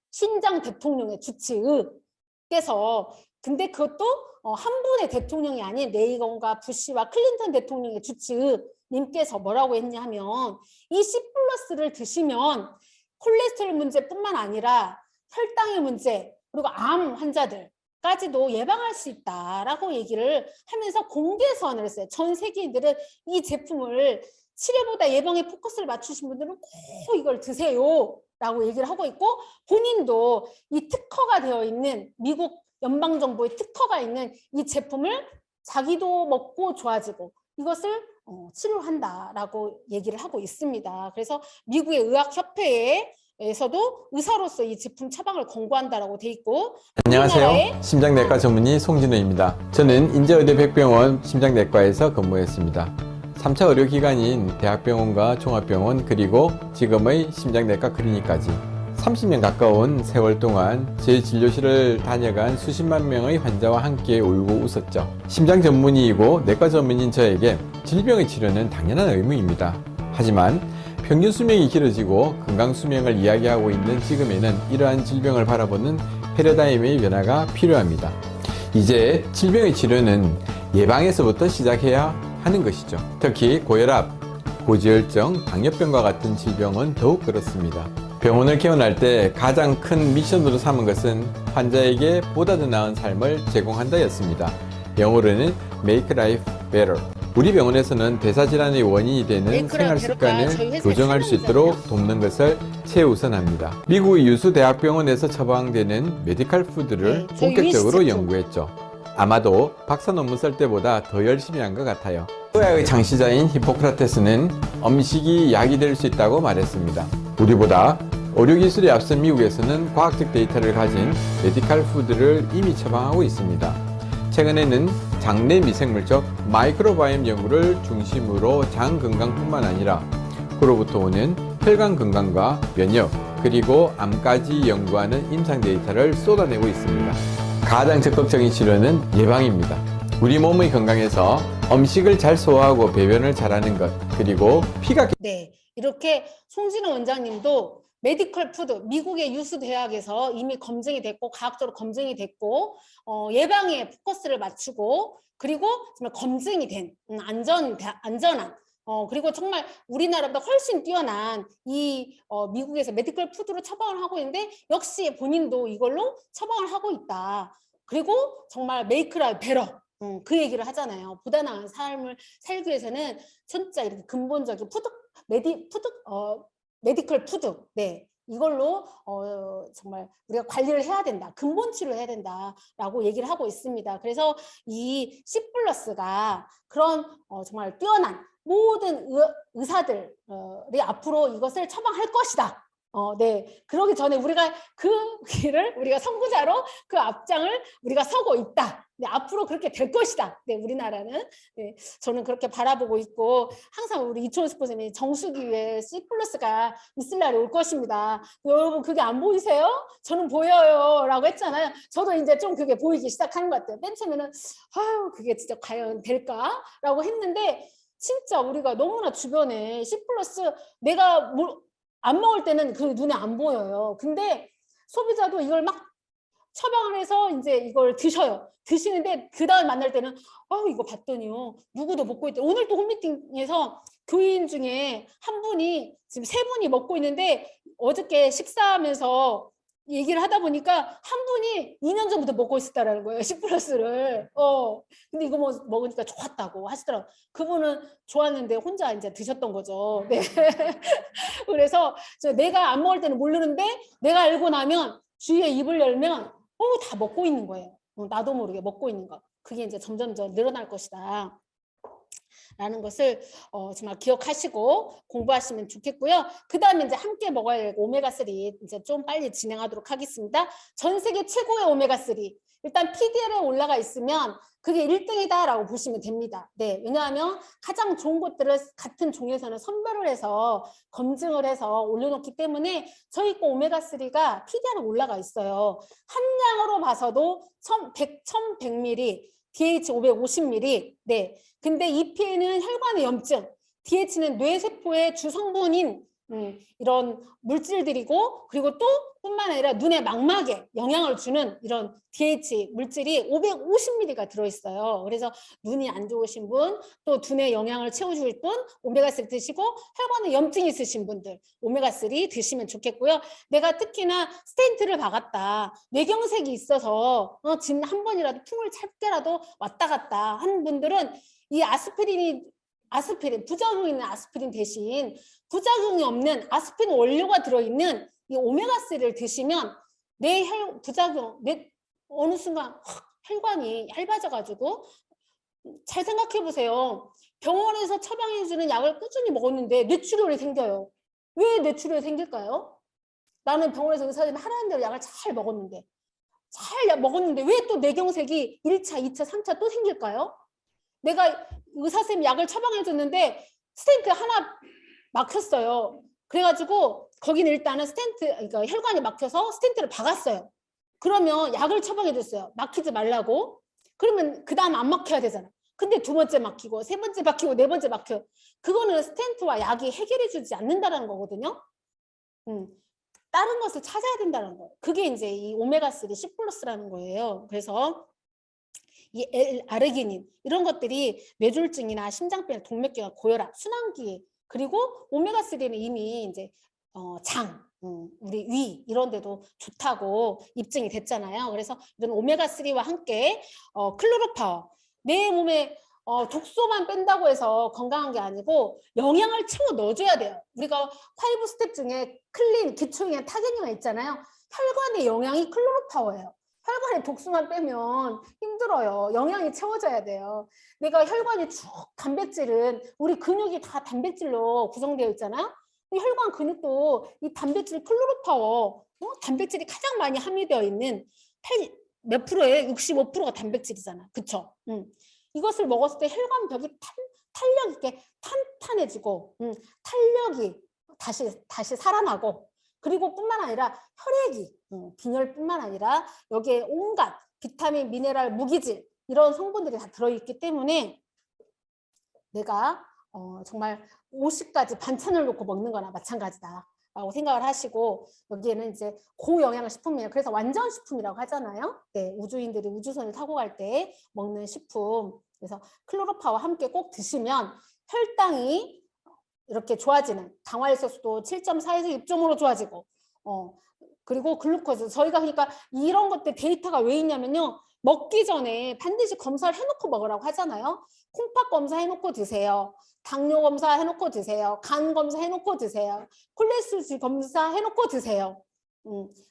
신장 대통령의 주치의께서 근데 그것도 한 분의 대통령이 아닌 레이건과 부시와 클린턴 대통령의 주치의님께서 뭐라고 했냐 하면 이 C 플러스를 드시면 콜레스테롤 문제뿐만 아니라 혈당의 문제 그리고 암 환자들까지도 예방할 수 있다라고 얘기를 하면서 공개 서한을 했어요. 전 세계인들은 이 제품을 치료보다 예방에 포커스를 맞추신 분들은 꼭 이걸 드세요 라고 얘기를 하고 있고 본인도 이 특허가 되어 있는 미국 연방정부의 특허가 있는 이 제품을 자기도 먹고 좋아지고 이것을 치료한다라고 얘기를 하고 있습니다. 그래서 미국의 의학협회에서도 의사로서 이 제품 처방을 권고한다라고 돼 있고 안녕하세요. 심장내과 전문의 송진우입니다. 저는 인제의대 백병원 심장내과에서 근무했습니다. 3차 의료기관인 대학병원과 종합병원 그리고 지금의 심장내과 클리닉까지 30년 가까운 세월 동안 제 진료실을 다녀간 수십만 명의 환자와 함께 울고 웃었죠. 심장 전문의이고 내과 전문인 저에게 질병의 치료는 당연한 의무입니다. 하지만 평균 수명이 길어지고 건강 수명을 이야기하고 있는 지금에는 이러한 질병을 바라보는 패러다임의 변화가 필요합니다. 이제 질병의 치료는 예방에서부터 시작해야 하는 것이죠. 특히 고혈압, 고지혈증, 당뇨병과 같은 질병은 더욱 그렇습니다. 병원을 개원할 때 가장 큰 미션으로 삼은 것은 환자에게 보다 더 나은 삶을 제공한다였습니다. 영어로는 Make Life Better. 우리 병원에서는 대사질환의 원인이 되는 생활 습관을 교정할 수 있도록 돕는 것을 최우선합니다. 미국의 유수 대학병원에서 처방되는 메디컬 푸드를 본격적으로 연구했죠. 아마도 박사 논문 쓸 때보다 더 열심히 한 것 같아요. 의학의 창시자인 히포크라테스는 음식이 약이 될 수 있다고 말했습니다. 우리보다 의료기술이 앞선 미국에서는 과학적 데이터를 가진 메디컬 푸드를 이미 처방하고 있습니다. 최근에는 장내 미생물적 마이크로바이옴 연구를 중심으로 장 건강뿐만 아니라 그로부터 오는 혈관 건강과 면역 그리고 암까지 연구하는 임상 데이터를 쏟아내고 있습니다. 가장 적극적인 치료는 예방입니다. 우리 몸의 건강에서 음식을 잘 소화하고 배변을 잘하는 것 그리고 피가 네, 이렇게 송진우 원장님도 메디컬 푸드 미국의 유수 대학에서 이미 검증이 됐고 과학적으로 검증이 됐고 예방에 포커스를 맞추고 그리고 정말 검증이 된 안전한 그리고 정말 우리나라보다 훨씬 뛰어난 이 미국에서 메디컬 푸드로 처방을 하고 있는데 역시 본인도 이걸로 처방을 하고 있다. 그리고 정말 메이크 라이프 베러 그 얘기를 하잖아요. 보다 나은 삶을 살기 위해서는 진짜 이렇게 근본적인 메디컬 푸드 네 이걸로 정말 우리가 관리를 해야 된다. 근본 치료를 해야 된다라고 얘기를 하고 있습니다. 그래서 이 C 플러스가 그런 정말 뛰어난 모든 의사들이 앞으로 이것을 처방할 것이다. 네. 그러기 전에 우리가 그 길을 우리가 선구자로 그 앞장을 우리가 서고 있다. 네, 앞으로 그렇게 될 것이다. 네, 우리나라는. 네, 저는 그렇게 바라보고 있고 항상 우리 이초원 스포츠님이 정수기에 C 플러스가 있을 날이 올 것입니다. 여러분 그게 안 보이세요? 저는 보여요. 라고 했잖아요. 저도 이제 좀 그게 보이기 시작하는 것 같아요. 맨 처음에는 아유 그게 진짜 과연 될까? 라고 했는데 진짜 우리가 너무나 주변에 C 플러스 내가 안 먹을 때는 그 눈에 안 보여요. 근데 소비자도 이걸 막 처방을 해서 이제 이걸 드셔요. 드시는데 그 다음 만날 때는 이거 봤더니요 누구도 먹고 있대. 오늘 또 홈미팅에서 교인 중에 한 분이 지금 3분이 먹고 있는데 어저께 식사하면서 얘기를 하다 보니까 한 분이 2년 전부터 먹고 있었다라는 거예요. 10플러스를. 근데 이거 먹으니까 좋았다고 하시더라고요. 그분은 좋았는데 혼자 이제 드셨던 거죠. 네. 그래서 내가 안 먹을 때는 모르는데 내가 알고 나면 주위에 입을 열면 다 먹고 있는 거예요. 나도 모르게 먹고 있는 거. 그게 이제 점점점 늘어날 것이다. 라는 것을 정말 기억하시고 공부하시면 좋겠고요. 그 다음에 이제 함께 먹어야 될 오메가3 이제 좀 빨리 진행하도록 하겠습니다. 전 세계 최고의 오메가3. 일단 PDL에 올라가 있으면 그게 1등이다라고 보시면 됩니다. 네, 왜냐하면 가장 좋은 것들을 같은 종에서는 선별을 해서 검증을 해서 올려놓기 때문에 저희 거 오메가3가 PDL에 올라가 있어요. 함량으로 봐서도 1100ml, DH 550ml. 네. 근데 EPA는 혈관의 염증, DH는 뇌세포의 주성분인 이런 물질들이고, 그리고 또 뿐만 아니라 눈의 망막에 영향을 주는 이런 DH 물질이 550ml가 들어있어요. 그래서 눈이 안 좋으신 분, 또 두뇌 영양을 채워줄 분 오메가3 드시고, 혈관에 염증이 있으신 분들 오메가3 드시면 좋겠고요. 내가 특히나 스텐트를 박았다, 뇌경색이 있어서 진 한 번이라도 풍을 짧게라도 왔다 갔다 하는 분들은 이 아스피린 부작용이 있는 아스피린 대신 부작용이 없는 아스피린 원료가 들어있는 이 오메가3를 드시면 내 어느 순간 혈관이 얇아져가지고, 잘 생각해 보세요. 병원에서 처방해주는 약을 꾸준히 먹었는데 뇌출혈이 생겨요. 왜 뇌출혈이 생길까요? 나는 병원에서 의사님이 하라는 대로 약을 잘 먹었는데 왜 또 뇌경색이 1차, 2차, 3차 또 생길까요? 내가 의사쌤이 약을 처방해줬는데 스텐트 하나 막혔어요. 그래가지고 거기는 일단은 그러니까 혈관이 막혀서 스텐트를 박았어요. 그러면 약을 처방해줬어요. 막히지 말라고. 그러면 그 다음 안 막혀야 되잖아. 근데 2번째 막히고 3번째 막히고 4번째 막혀요. 그거는 스텐트와 약이 해결해주지 않는다는 거거든요. 다른 것을 찾아야 된다는 거예요. 그게 이제 이 오메가3 10플러스라는 거예요. 그래서 이 L아르기닌 이런 것들이 뇌졸중이나 심장병, 동맥경화, 고혈압, 순환기, 그리고 오메가3는 이미 이제 장, 우리 위 이런 데도 좋다고 입증이 됐잖아요. 그래서 이런 오메가3와 함께 클로로파워, 내 몸에 독소만 뺀다고 해서 건강한 게 아니고 영양을 채워 넣어줘야 돼요. 우리가 5스텝 중에 클린, 기초영양, 타겟영양 있잖아요. 혈관의 영양이 클로로파워예요. 혈관에 독소만 빼면 힘들어요. 영양이 채워져야 돼요. 내가 혈관이 쭉 단백질은, 우리 근육이 다 단백질로 구성되어 있잖아요. 혈관 근육도 이 단백질 클로로파워, 단백질이 가장 많이 함유되어 있는 몇 프로에 65%가 단백질이잖아. 그쵸? 이것을 먹었을 때 혈관벽이 탄력 있게 탄탄해지고, 탄력이 다시 살아나고, 그리고 뿐만 아니라 혈액이 빈혈뿐만 아니라 여기에 온갖 비타민, 미네랄, 무기질 이런 성분들이 다 들어있기 때문에 내가 정말 50가지 반찬을 놓고 먹는 거나 마찬가지다 라고 생각을 하시고, 여기에는 이제 고영양 식품이에요. 그래서 완전 식품이라고 하잖아요. 네, 우주인들이 우주선을 타고 갈 때 먹는 식품. 그래서 클로로파와 함께 꼭 드시면 혈당이 이렇게 좋아지는, 당화혈색소도 7.4에서 6.5로 좋아지고, 그리고 글루코즈, 저희가 그러니까 이런 것들 데이터가 왜 있냐면요, 먹기 전에 반드시 검사를 해놓고 먹으라고 하잖아요. 콩팥 검사 해놓고 드세요. 당뇨 검사 해놓고 드세요. 간 검사 해놓고 드세요. 콜레스테롤 검사 해놓고 드세요.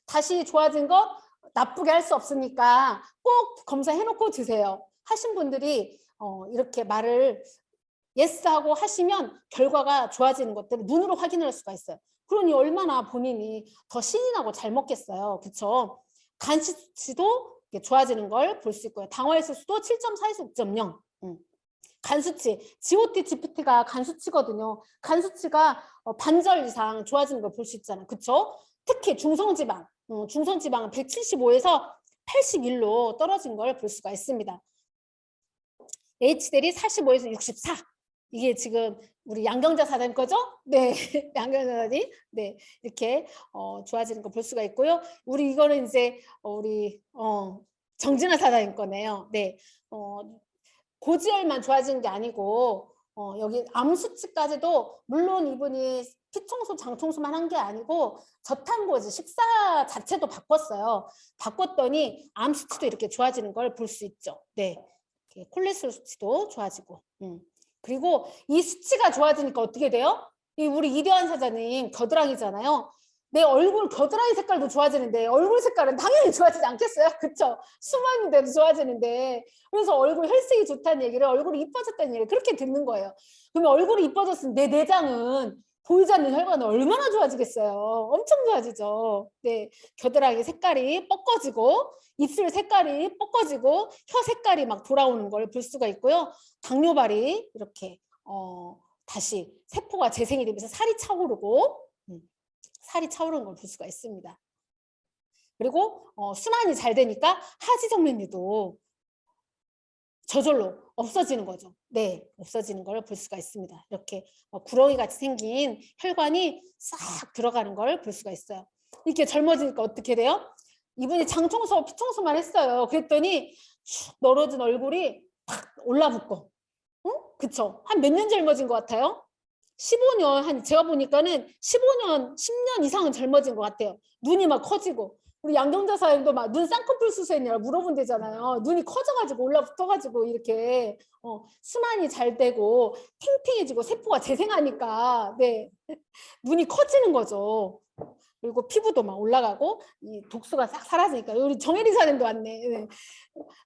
다시 좋아진 거 나쁘게 할 수 없으니까 꼭 검사해놓고 드세요 하신 분들이 이렇게 말을 예스하고 하시면 결과가 좋아지는 것들을 눈으로 확인할 수가 있어요. 그러니 얼마나 본인이 더 신이 나고 잘 먹겠어요. 그쵸? 간 수치도 좋아지는 걸 볼 수 있고요. 당화혈색소도 7.4에서 6.0. 간 수치, GOT, GPT가 간 수치거든요. 간 수치가 반절 이상 좋아지는 걸 볼 수 있잖아요. 그쵸? 특히 중성지방, 중성지방은 175에서 81로 떨어진 걸 볼 수가 있습니다. HDL이 45에서 64. 이게 지금 우리 양경자 사장님 거죠? 네, 양경자 사장님. 네, 이렇게 좋아지는 거 볼 수가 있고요. 우리 이거는 이제 우리 정진아 사장님 거네요. 네, 고지혈만 좋아지는 게 아니고 여기 암 수치까지도 물론 이분이 피청소, 장청소만 한 게 아니고 저탄고지 식사 자체도 바꿨어요. 바꿨더니 암 수치도 이렇게 좋아지는 걸 볼 수 있죠. 네, 이렇게 콜레스테롤 수치도 좋아지고. 그리고 이 수치가 좋아지니까 어떻게 돼요? 이 우리 이대환 사장님 겨드랑이잖아요. 내 얼굴 겨드랑이 색깔도 좋아지는데 얼굴 색깔은 당연히 좋아지지 않겠어요? 그쵸? 수만인데도 좋아지는데 그래서 얼굴 혈색이 좋다는 얘기를 얼굴이 이뻐졌다는 얘기를 그렇게 듣는 거예요. 그러면 얼굴이 이뻐졌으면 내 내장은 보이지 않는 혈관은 얼마나 좋아지겠어요? 엄청 좋아지죠. 네, 겨드랑이 색깔이 뻗어지고 입술 색깔이 뻗어지고 혀 색깔이 막 돌아오는 걸 볼 수가 있고요. 당뇨발이 이렇게 다시 세포가 재생이 되면서 살이 차오르고 살이 차오르는 걸 볼 수가 있습니다. 그리고 순환이 잘 되니까 하지정맥류도 저절로 없어지는 거죠. 네, 없어지는 걸 볼 수가 있습니다. 이렇게 구렁이 같이 생긴 혈관이 싹 들어가는 걸 볼 수가 있어요. 이렇게 젊어지니까 어떻게 돼요? 이분이 장청소, 피청소만 했어요. 그랬더니 축 늘어진 얼굴이 탁 올라붙고, 그쵸? 한 몇 년 젊어진 것 같아요? 15년, 제가 보니까는 15년, 10년 이상은 젊어진 것 같아요. 눈이 막 커지고. 우리 양경자 사장님도 막 눈 쌍꺼풀 수술했냐고 물어본대잖아요. 눈이 커져가지고 올라붙어가지고 이렇게 순환이 잘 되고 탱탱해지고 세포가 재생하니까 네 눈이 커지는 거죠. 그리고 피부도 막 올라가고 이 독소가 싹 사라지니까 우리 정혜리 사장님도 왔네. 네.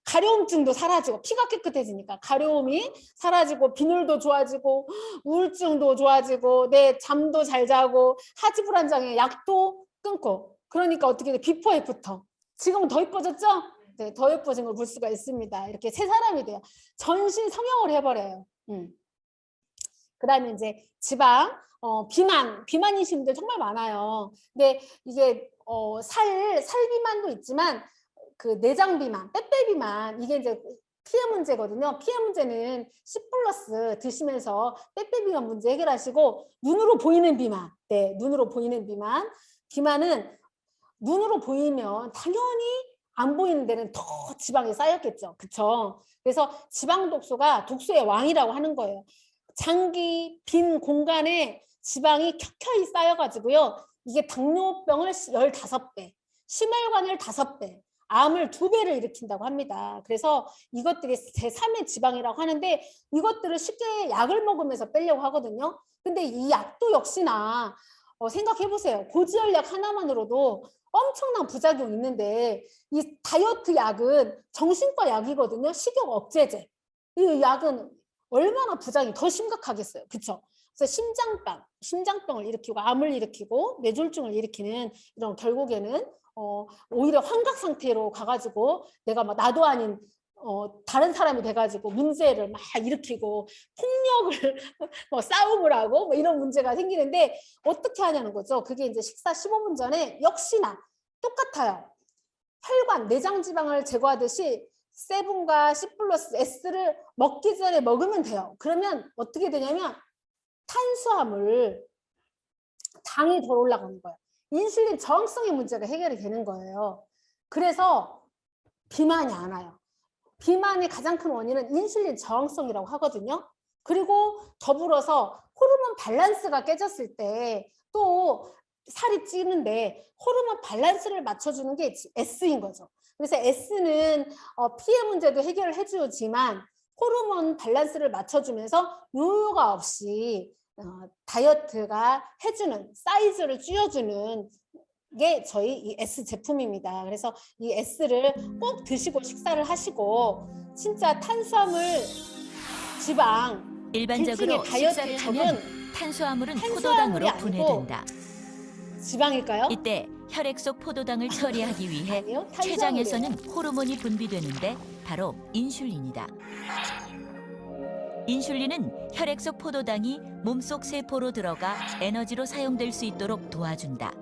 가려움증도 사라지고 피가 깨끗해지니까 가려움이 사라지고 빈혈도 좋아지고 우울증도 좋아지고 네 잠도 잘 자고 하지불안장애 약도 끊고 그러니까 어떻게 돼? 비포 애프터. 지금은 더 이뻐졌죠? 네, 더 예뻐진 걸 볼 수가 있습니다. 이렇게 새 사람이 돼요. 전신 성형을 해버려요. 그다음에 이제 지방, 비만이신 분들 정말 많아요. 근데 이게 살 비만도 있지만 그 내장 비만, 빼빼 비만 이게 이제 피해 문제거든요. 피해 문제는 C+ 드시면서 빼빼 비만 문제 해결하시고 눈으로 보이는 비만, 네, 눈으로 보이는 비만. 비만은 눈으로 보이면 당연히 안 보이는 데는 더 지방이 쌓였겠죠. 그쵸? 그래서 지방 독소가 독소의 왕이라고 하는 거예요. 장기 빈 공간에 지방이 켜켜이 쌓여가지고요. 이게 당뇨병을 15배, 심혈관을 5배, 암을 2배를 일으킨다고 합니다. 그래서 이것들이 제3의 지방이라고 하는데 이것들을 쉽게 약을 먹으면서 빼려고 하거든요. 근데 이 약도 역시나 생각해 보세요. 고지혈약 하나만으로도 엄청난 부작용이 있는데 이 다이어트 약은 정신과 약이거든요. 식욕 억제제. 이 약은 얼마나 부작용이 더 심각하겠어요. 그렇죠? 그래서 심장병을 일으키고 암을 일으키고 뇌졸중을 일으키는 이런 결국에는 오히려 환각 상태로 가가지고 내가 막 나도 아닌 다른 사람이 돼가지고 문제를 막 일으키고 폭력을 싸움을 하고 뭐 이런 문제가 생기는데 어떻게 하냐는 거죠. 그게 이제 식사 15분 전에 역시나 똑같아요. 혈관, 내장 지방을 제거하듯이 세븐과 C+S를 먹기 전에 먹으면 돼요. 그러면 어떻게 되냐면 탄수화물, 당이 덜 올라가는 거예요. 인슐린 저항성의 문제가 해결이 되는 거예요. 그래서 비만이 안 와요. 비만의 가장 큰 원인은 인슐린 저항성이라고 하거든요. 그리고 더불어서 호르몬 밸런스가 깨졌을 때 또 살이 찌는데 호르몬 밸런스를 맞춰주는 게 S인 거죠. 그래서 S는 피해 문제도 해결을 해주지만 호르몬 밸런스를 맞춰주면서 요요가 없이 다이어트가 해주는 사이즈를 줄여주는 게 저희 이 S 제품입니다. 그래서 이 S를 꼭 드시고 식사를 하시고 진짜 탄수화물, 지방, 일반적으로 식사를 하면 탄수화물은 포도당으로 분해된다. 지방일까요? 이때 혈액 속 포도당을 처리하기 위해 아니요, 췌장에서는 호르몬이 분비되는데 바로 인슐린이다. 인슐린은 혈액 속 포도당이 몸속 세포로 들어가 에너지로 사용될 수 있도록 도와준다.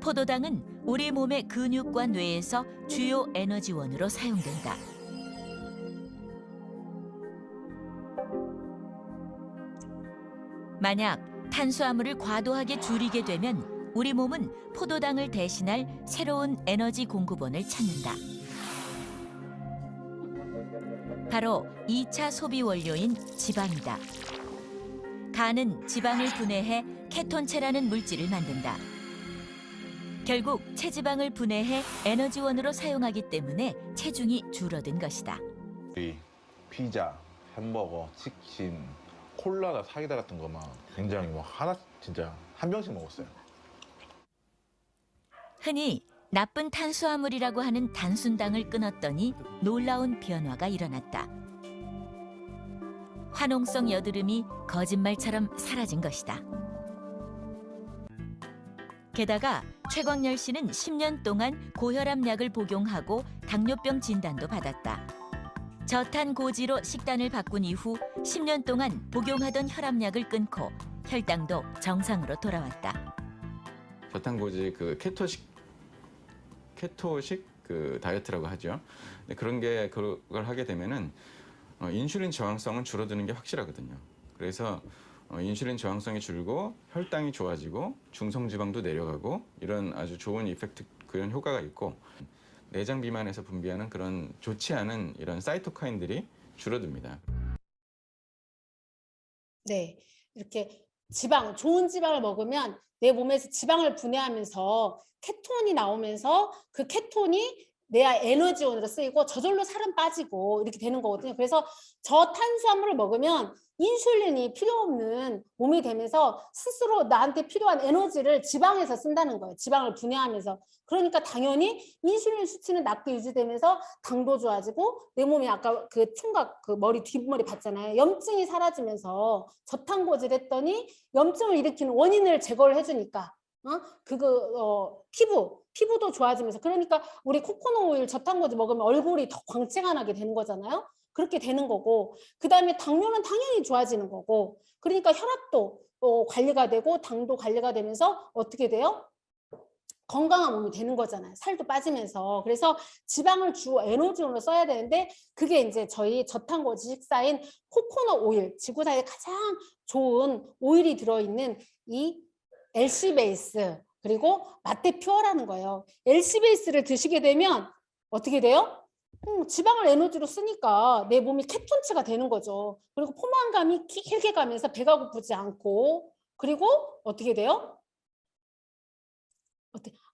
포도당은 우리 몸의 근육과 뇌에서 주요 에너지원으로 사용된다. 만약 탄수화물을 과도하게 줄이게 되면 우리 몸은 포도당을 대신할 새로운 에너지 공급원을 찾는다. 바로 2차 소비 원료인 지방이다. 간은 지방을 분해해 케톤체라는 물질을 만든다. 결국 체지방을 분해해 에너지원으로 사용하기 때문에 체중이 줄어든 것이다. 피자, 햄버거, 치킨, 콜라나 사이다 같은 거만 굉장히 뭐 하나 진짜 한 병씩 먹었어요. 흔히 나쁜 탄수화물이라고 하는 단순당을 끊었더니 놀라운 변화가 일어났다. 화농성 여드름이 거짓말처럼 사라진 것이다. 게다가 최광열 씨는 10년 동안 고혈압 약을 복용하고 당뇨병 진단도 받았다. 저탄고지로 식단을 바꾼 이후 10년 동안 복용하던 혈압약을 끊고 혈당도 정상으로 돌아왔다. 저탄고지 그 케토식 그 다이어트라고 하죠. 근데 그런 게 그걸 하게 되면은 인슐린 저항성은 줄어드는 게 확실하거든요. 그래서 인슐린 저항성이 줄고 혈당이 좋아지고 중성지방도 내려가고 이런 아주 좋은 이펙트 그런 효과가 있고 내장 비만에서 분비하는 그런 좋지 않은 이런 사이토카인들이 줄어듭니다. 네, 이렇게 지방, 좋은 지방을 먹으면 내 몸에서 지방을 분해하면서 케톤이 나오면서 그 케톤이 내 에너지원으로 쓰이고 저절로 살은 빠지고 이렇게 되는 거거든요. 그래서 저탄수화물을 먹으면 인슐린이 필요 없는 몸이 되면서 스스로 나한테 필요한 에너지를 지방에서 쓴다는 거예요. 지방을 분해하면서. 그러니까 당연히 인슐린 수치는 낮게 유지되면서 당도 좋아지고 내 몸이 아까 그 총각 그 머리 뒷머리 봤잖아요. 염증이 사라지면서 저탄고지를 했더니 염증을 일으키는 원인을 제거를 해주니까 피부도 좋아지면서 그러니까 우리 코코넛 오일 저탄고지 먹으면 얼굴이 더 광채가 나게 되는 거잖아요. 그렇게 되는 거고 그 다음에 당뇨는 당연히 좋아지는 거고 그러니까 혈압도 관리가 되고 당도 관리가 되면서 어떻게 돼요? 건강한 몸이 되는 거잖아요. 살도 빠지면서. 그래서 지방을 주 에너지원으로 써야 되는데 그게 이제 저희 저탄고지 식사인 코코넛 오일, 지구상에 가장 좋은 오일이 들어있는 이 LC 베이스 그리고 마테 퓨어라는 거예요. LC 베이스를 드시게 되면 어떻게 돼요? 지방을 에너지로 쓰니까 내 몸이 케톤체가 되는 거죠. 그리고 포만감이 길게 가면서 배가 고프지 않고 그리고 어떻게 돼요?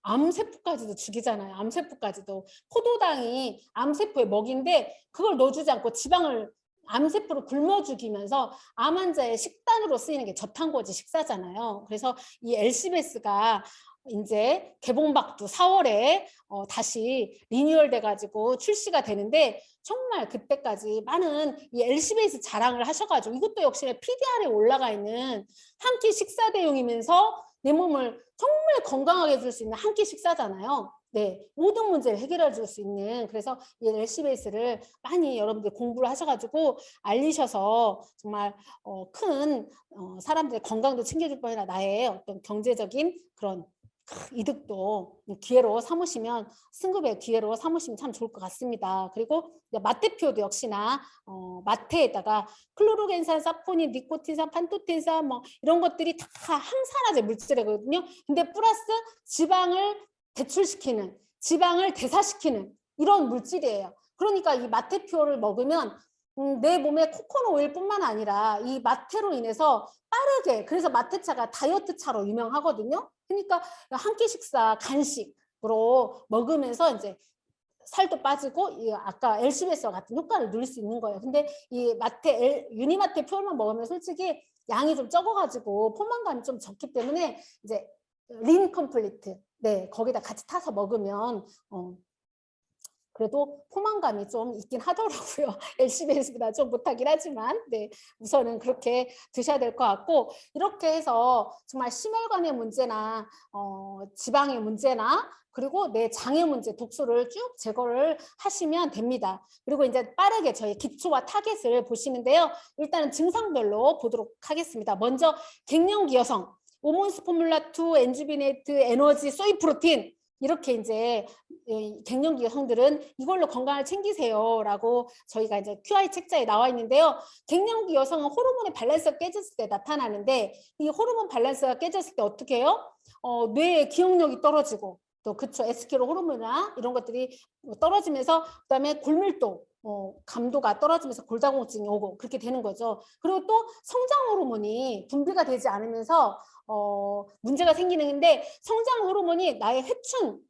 암세포까지도 죽이잖아요. 암세포까지도. 포도당이 암세포의 먹이인데 그걸 넣어주지 않고 지방을 암세포를 굶어 죽이면서 암 환자의 식단으로 쓰이는 게 저탄고지 식사잖아요. 그래서 이 LCBS가 이제 개봉박두 4월에 다시 리뉴얼 돼가지고 출시가 되는데 정말 그때까지 많은 이 LCBS 자랑을 하셔가지고 이것도 역시나 PDR에 올라가 있는 한 끼 식사 대용이면서 내 몸을 정말 건강하게 해줄 수 있는 한 끼 식사잖아요. 네, 모든 문제를 해결해 줄 수 있는 그래서 이 LCBS를 많이 여러분들 공부를 하셔가지고 알리셔서 정말 큰 사람들의 건강도 챙겨줄 뿐 아니라 나의 어떤 경제적인 그런 이득도 기회로 삼으시면 승급의 기회로 삼으시면 참 좋을 것 같습니다. 그리고 마테표도 역시나 마테에다가 클로로겐산, 사포닌, 니코틴산, 판토텐산 뭐 이런 것들이 다 항산화제 물질이거든요. 근데 플러스 지방을 배출시키는, 지방을 대사시키는 이런 물질이에요. 그러니까 이 마테표를 먹으면 내 몸에 코코넛 오일뿐만 아니라 이 마테로 인해서 빠르게 그래서 마테차가 다이어트 차로 유명하거든요. 그러니까 한 끼 식사 간식으로 먹으면서 이제 살도 빠지고 이 아까 LCBS와 같은 효과를 누릴 수 있는 거예요. 근데 이 유니마테 표만 먹으면 솔직히 양이 좀 적어가지고 포만감이 좀 적기 때문에 이제 린 컴플리트 네 거기다 같이 타서 먹으면 그래도 포만감이 좀 있긴 하더라고요. LCBS보다 좀 못하긴 하지만 네 우선은 그렇게 드셔야 될 것 같고 이렇게 해서 정말 심혈관의 문제나 지방의 문제나 그리고 내 장의 문제 독소를 쭉 제거를 하시면 됩니다. 그리고 이제 빠르게 저희 기초와 타겟을 보시는데요. 일단은 증상별로 보도록 하겠습니다. 먼저 갱년기 여성, 오몬스 포뮬라 2, 엔주비네이트, 에너지, 소이 프로틴 이렇게 이제 이 갱년기 여성들은 이걸로 건강을 챙기세요라고 저희가 이제 QI 책자에 나와 있는데요. 갱년기 여성은 호르몬의 밸런스가 깨졌을 때 나타나는데 이 호르몬 밸런스가 깨졌을 때 어떻게 해요? 뇌의 기억력이 떨어지고 또 그쵸 에스트로겐 호르몬이나 이런 것들이 떨어지면서 그다음에 골밀도 감도가 떨어지면서 골다공증이 오고 그렇게 되는 거죠. 그리고 또 성장 호르몬이 분비가 되지 않으면서 문제가 생기는데 성장 호르몬이 나의 회춘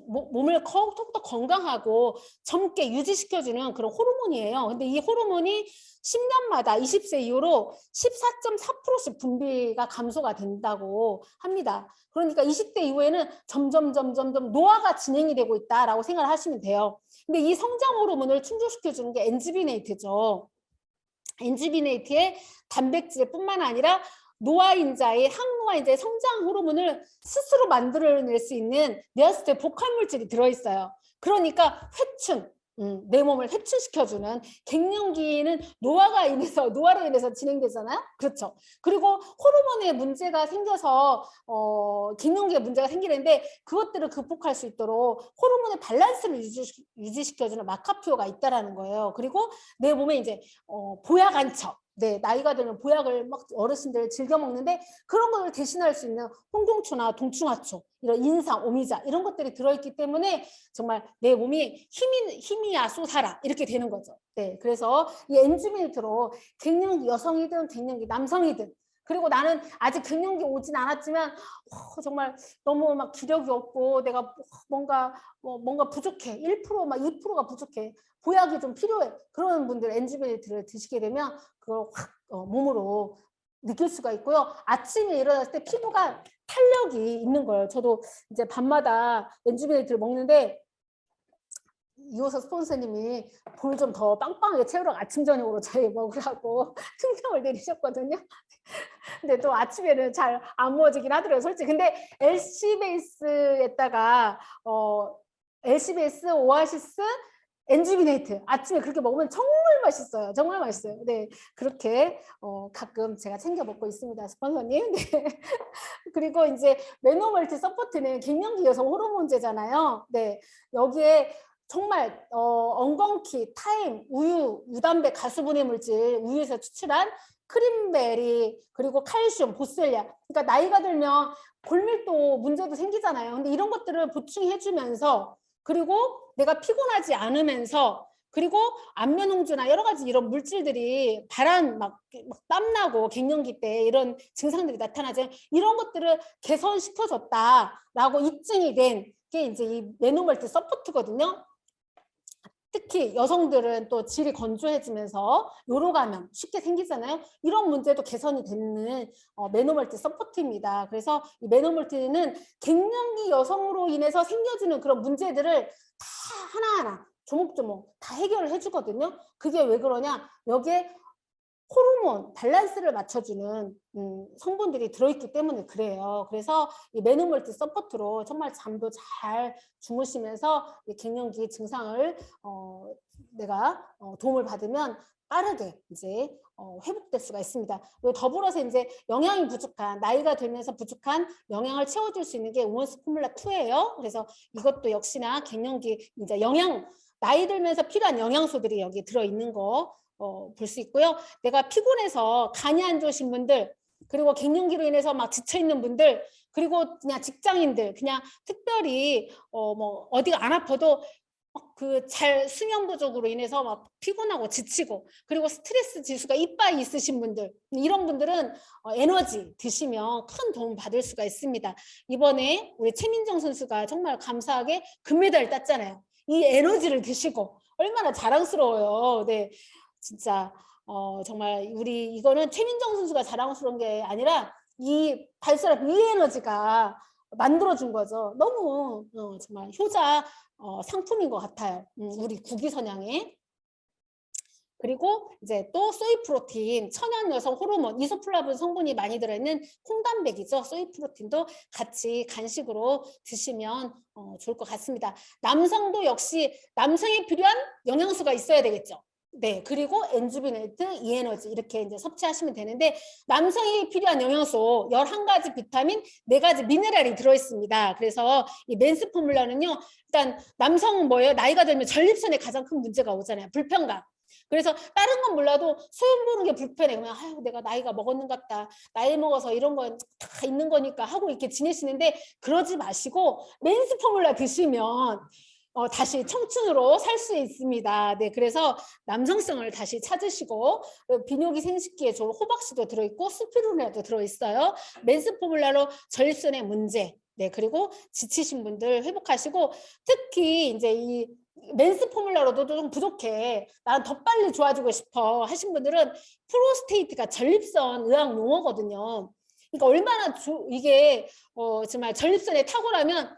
몸을 더욱더 건강하고 젊게 유지시켜주는 그런 호르몬이에요. 근데 이 호르몬이 10년마다 20세 이후로 14.4%씩 분비가 감소가 된다고 합니다. 그러니까 20대 이후에는 점점 노화가 진행이 되고 있다라고 생각을 하시면 돼요. 근데 이 성장 호르몬을 충족시켜주는 게 엔지비네이트죠. 엔지비네이트의 단백질뿐만 아니라 노화인자의 항노화인자의 성장 호르몬을 스스로 만들어낼 수 있는 뇌하수체 복합 물질이 들어있어요. 그러니까 회춘, 내 몸을 회춘시켜주는 갱년기는 노화로 인해서 진행되잖아요. 그렇죠. 그리고 호르몬에 문제가 생겨서 갱년기에 문제가 생기는데 그것들을 극복할 수 있도록 호르몬의 밸런스를 유지시켜주는 마카표가 있다라는 거예요. 그리고 내 몸에 이제 보약 안쳐. 네, 나이가 들면 보약을 막 어르신들 즐겨 먹는데 그런 걸 대신할 수 있는 홍동초나 동충하초, 이런 인상, 오미자 이런 것들이 들어있기 때문에 정말 내 몸이 힘이야 쏘사라 이렇게 되는 거죠. 네, 그래서 이 엔지밀트로 갱년기 여성이든 갱년기 남성이든 그리고 나는 아직 갱년기 오진 않았지만 정말 너무 막 기력이 없고 내가 뭔가 부족해 1% 막 2%가 부족해 보약이 좀 필요해 그런 분들 엔지밀트를 드시게 되면 그걸 확 몸으로 느낄 수가 있고요. 아침에 일어났을 때 피부가 탄력이 있는 거예요. 저도 이제 밤마다 엔지밀트를 먹는데 이호서 스폰서님이 볼 좀 더 빵빵하게 채우라고 아침 저녁으로 저희 먹으라고 충성을 내리셨거든요. 근데 또 아침에는 잘 안 모아지긴 하더라고요, 솔직히. 근데 LC베이스에다가 LC베이스, 오아시스, 엔지비네이트 아침에 그렇게 먹으면 정말 맛있어요. 정말 맛있어요. 네, 그렇게 가끔 제가 챙겨 먹고 있습니다, 스폰서님. 네. 그리고 이제 메노멀티 서포트는 갱년기 여성 호르몬제잖아요. 네, 여기에 정말 엉겅퀴, 타임, 우유, 유단백, 가수분해 물질, 우유에서 추출한 크림베리, 그리고 칼슘, 보셀리아. 그러니까 나이가 들면 골밀도 문제도 생기잖아요. 근데 이런 것들을 보충해주면서 그리고 내가 피곤하지 않으면서 그리고 안면홍조나 여러 가지 이런 물질들이 막 땀나고 갱년기 때 이런 증상들이 나타나죠. 이런 것들을 개선시켜줬다라고 입증이 된 게 이제 이 메노멀티 서포트거든요. 특히 여성들은 또 질이 건조해지면서 요로 감염 쉽게 생기잖아요. 이런 문제도 개선이 되는 메노멀티 서포트입니다. 그래서 이 메노멀티는 갱년기 여성으로 인해서 생겨지는 그런 문제들을 다 하나하나 조목조목 다 해결을 해주거든요. 그게 왜 그러냐? 여기에 호르몬 밸런스를 맞춰주는 성분들이 들어있기 때문에 그래요. 그래서 이 메노멀티 서포트로 정말 잠도 잘 주무시면서 이 갱년기 증상을 내가 도움을 받으면 빠르게 이제 회복될 수가 있습니다. 그리고 더불어서 이제 영양이 부족한 나이가 들면서 부족한 영양을 채워줄 수 있는 게 우먼스 포뮬라 2예요. 그래서 이것도 역시나 갱년기 이제 나이 들면서 필요한 영양소들이 여기 들어있는 거 볼 수 있고요. 내가 피곤해서 간이 안 좋으신 분들 그리고 갱년기로 인해서 막 지쳐있는 분들 그리고 그냥 직장인들 그냥 특별히 어디가 안 아파도 그 수면 부족으로 인해서 막 피곤하고 지치고 그리고 스트레스 지수가 이빠이 있으신 분들 이런 분들은 에너지 드시면 큰 도움 받을 수가 있습니다. 이번에 우리 최민정 선수가 정말 감사하게 금메달 땄잖아요. 이 에너지를 드시고 얼마나 자랑스러워요. 네. 진짜 정말 이거는 최민정 선수가 자랑스러운 게 아니라 이 발사락 위 에너지가 만들어준 거죠. 너무 정말 효자 상품인 것 같아요. 우리 국위선양에. 그리고 이제 또 소이 프로틴, 천연 여성 호르몬, 이소플라본 성분이 많이 들어있는 콩단백이죠. 소이 프로틴도 같이 간식으로 드시면 좋을 것 같습니다. 남성도 역시 남성에 필요한 영양소가 있어야 되겠죠. 네, 그리고 엔주비네이트, 이에너지 이렇게 이제 섭취하시면 되는데 남성이 필요한 영양소 11가지 비타민, 4가지 미네랄이 들어있습니다. 그래서 이 맨스 포뮬러는요. 일단 남성은 뭐예요? 나이가 들면 전립선에 가장 큰 문제가 오잖아요. 불편감. 그래서 다른 건 몰라도 소변 보는 게 불편해. 그러면 아유 내가 나이가 먹었는 것 같다. 나이 먹어서 이런 건 다 있는 거니까 하고 이렇게 지내시는데 그러지 마시고 맨스 포뮬러 드시면 다시 청춘으로 살 수 있습니다. 네, 그래서 남성성을 다시 찾으시고 비뇨기 생식기에 좋은 호박씨도 들어있고 스피루리나도 들어있어요. 맨스 포뮬러로 전립선의 문제, 네, 그리고 지치신 분들 회복하시고 특히 이제 이 맨스 포뮬러로도 좀 부족해. 난 더 빨리 좋아지고 싶어 하신 분들은 프로스테이트가 전립선 의학 용어거든요. 그러니까 얼마나 이게 정말 전립선에 탁월하면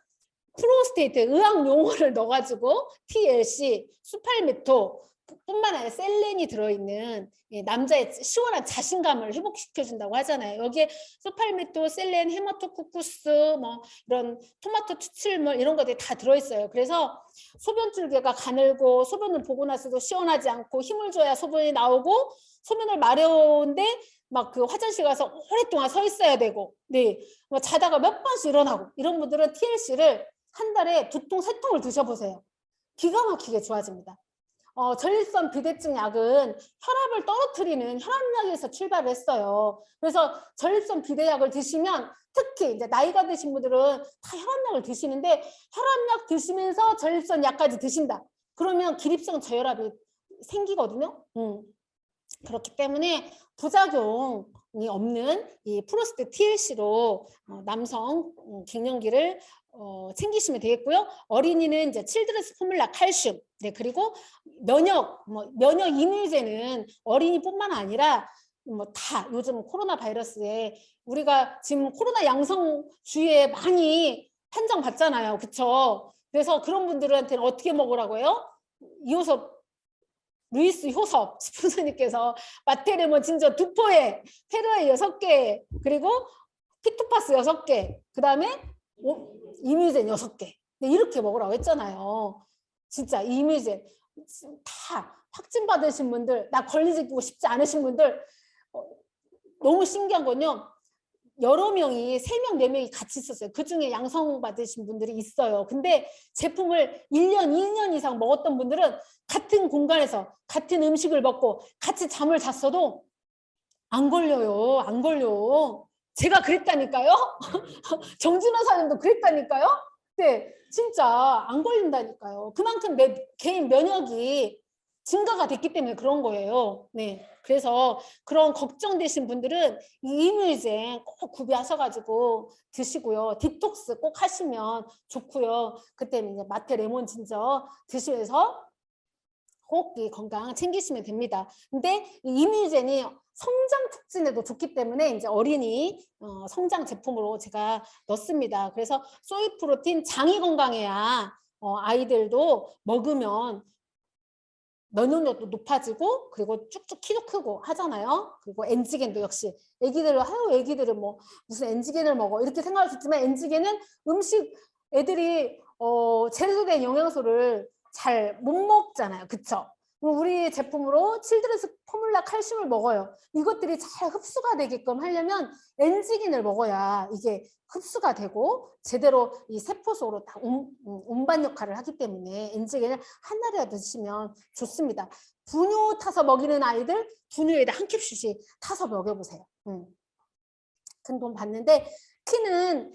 프로스테이트 의학 용어를 넣어가지고 TLC, 수팔메토 뿐만 아니라 셀렌이 들어있는 남자의 시원한 자신감을 회복시켜준다고 하잖아요. 여기에 수팔메토, 셀렌, 헤마토쿠쿠스, 뭐 이런 토마토 추출물 이런 것들이 다 들어있어요. 그래서 소변줄기가 가늘고 소변을 보고 나서도 시원하지 않고 힘을 줘야 소변이 나오고 소변을 마려운데 막 그 화장실 가서 오랫동안 서 있어야 되고, 네, 뭐 자다가 몇 번씩 일어나고 이런 분들은 TLC를 한 달에 2통, 3통을 드셔보세요. 기가 막히게 좋아집니다. 전립선 비대증 약은 혈압을 떨어뜨리는 혈압약에서 출발을 했어요. 그래서 전립선 비대약을 드시면 특히 이제 나이가 드신 분들은 다 혈압약을 드시는데 혈압약 드시면서 전립선 약까지 드신다. 그러면 기립성 저혈압이 생기거든요. 그렇기 때문에 부작용이 없는 이 프로스트 TLC로 남성 갱년기를 챙기시면 되겠고요. 어린이는 이제 칠드러스 포뮬라 칼슘, 네, 그리고 면역 이뮤제는 어린이뿐만 아니라 다 요즘 코로나 바이러스에 우리가 지금 코로나 양성 주의에 많이 판정 받잖아요, 그렇죠? 그래서 그런 분들한테는 어떻게 먹으라고요? 이호섭 루이스 효섭 스폰서님께서 마테르몬 진저 2포에 페르에 6개 그리고 피토파스 6개 그 다음에 이뮤젠 6개 이렇게 먹으라고 했잖아요. 진짜 이뮤젠 다 확진 받으신 분들 나 걸리고 싶지 않으신 분들 너무 신기한 건요. 여러 명이 3명, 4명이 같이 있었어요. 그중에 양성 받으신 분들이 있어요. 근데 제품을 1년, 2년 이상 먹었던 분들은 같은 공간에서 같은 음식을 먹고 같이 잠을 잤어도 안 걸려요. 안 걸려. 제가 그랬다니까요. 정진호 사님도 그랬다니까요. 네, 진짜 안 걸린다니까요. 그만큼 내 개인 면역이 증가가 됐기 때문에 그런 거예요. 네, 그래서 그런 걱정되신 분들은 이뮤젠 꼭 구비하셔가지고 드시고요. 디톡스 꼭 하시면 좋고요. 그때 이제 마테 레몬 진저 드시면서 꼭 이 건강 챙기시면 됩니다. 근데 이 이뮤젠이 성장 촉진에도 좋기 때문에 이제 어린이 성장 제품으로 제가 넣습니다. 그래서 소이 프로틴 장이 건강해야 아이들도 먹으면 면역력도 높아지고 그리고 쭉쭉 키도 크고 하잖아요. 그리고 엔지겐도 역시 애기들은 뭐 무슨 엔지겐을 먹어 이렇게 생각할 수 있지만 엔지겐은 음식 애들이 제대로 영양소를 잘 못 먹잖아요. 그쵸? 우리 제품으로 칠드러스 포뮬라 칼슘을 먹어요. 이것들이 잘 흡수가 되게끔 하려면 엔지겐을 먹어야 이게 흡수가 되고 제대로 이 세포 속으로 다 운반 역할을 하기 때문에 엔지겐을 한 알이라도 드시면 좋습니다. 분유 타서 먹이는 아이들 분유에다 한 캡슐씩 타서 먹여보세요. 큰 돈 받는데 키는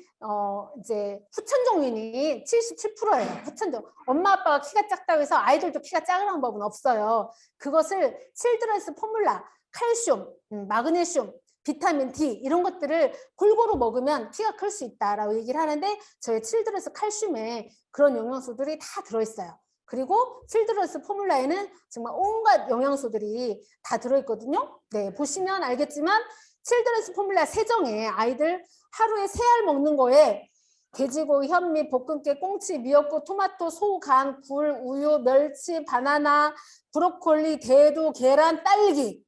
이제 후천정윤이 77%예요. 후천정. 엄마 아빠가 키가 작다고 해서 아이들도 키가 작은 법은 없어요. 그것을 칠드러스 포뮬라, 칼슘, 마그네슘, 비타민 D 이런 것들을 골고루 먹으면 키가 클 수 있다라고 얘기를 하는데 저희 칠드러스 칼슘에 그런 영양소들이 다 들어있어요. 그리고 칠드러스 포뮬라에는 정말 온갖 영양소들이 다 들어있거든요. 네, 보시면 알겠지만 칠드러스 포뮬라 세정에 아이들 하루에 3알 먹는 거에 돼지고기, 현미, 볶음깨, 꽁치, 미역국, 토마토, 소, 간, 굴, 우유, 멸치, 바나나, 브로콜리, 대두, 계란, 딸기.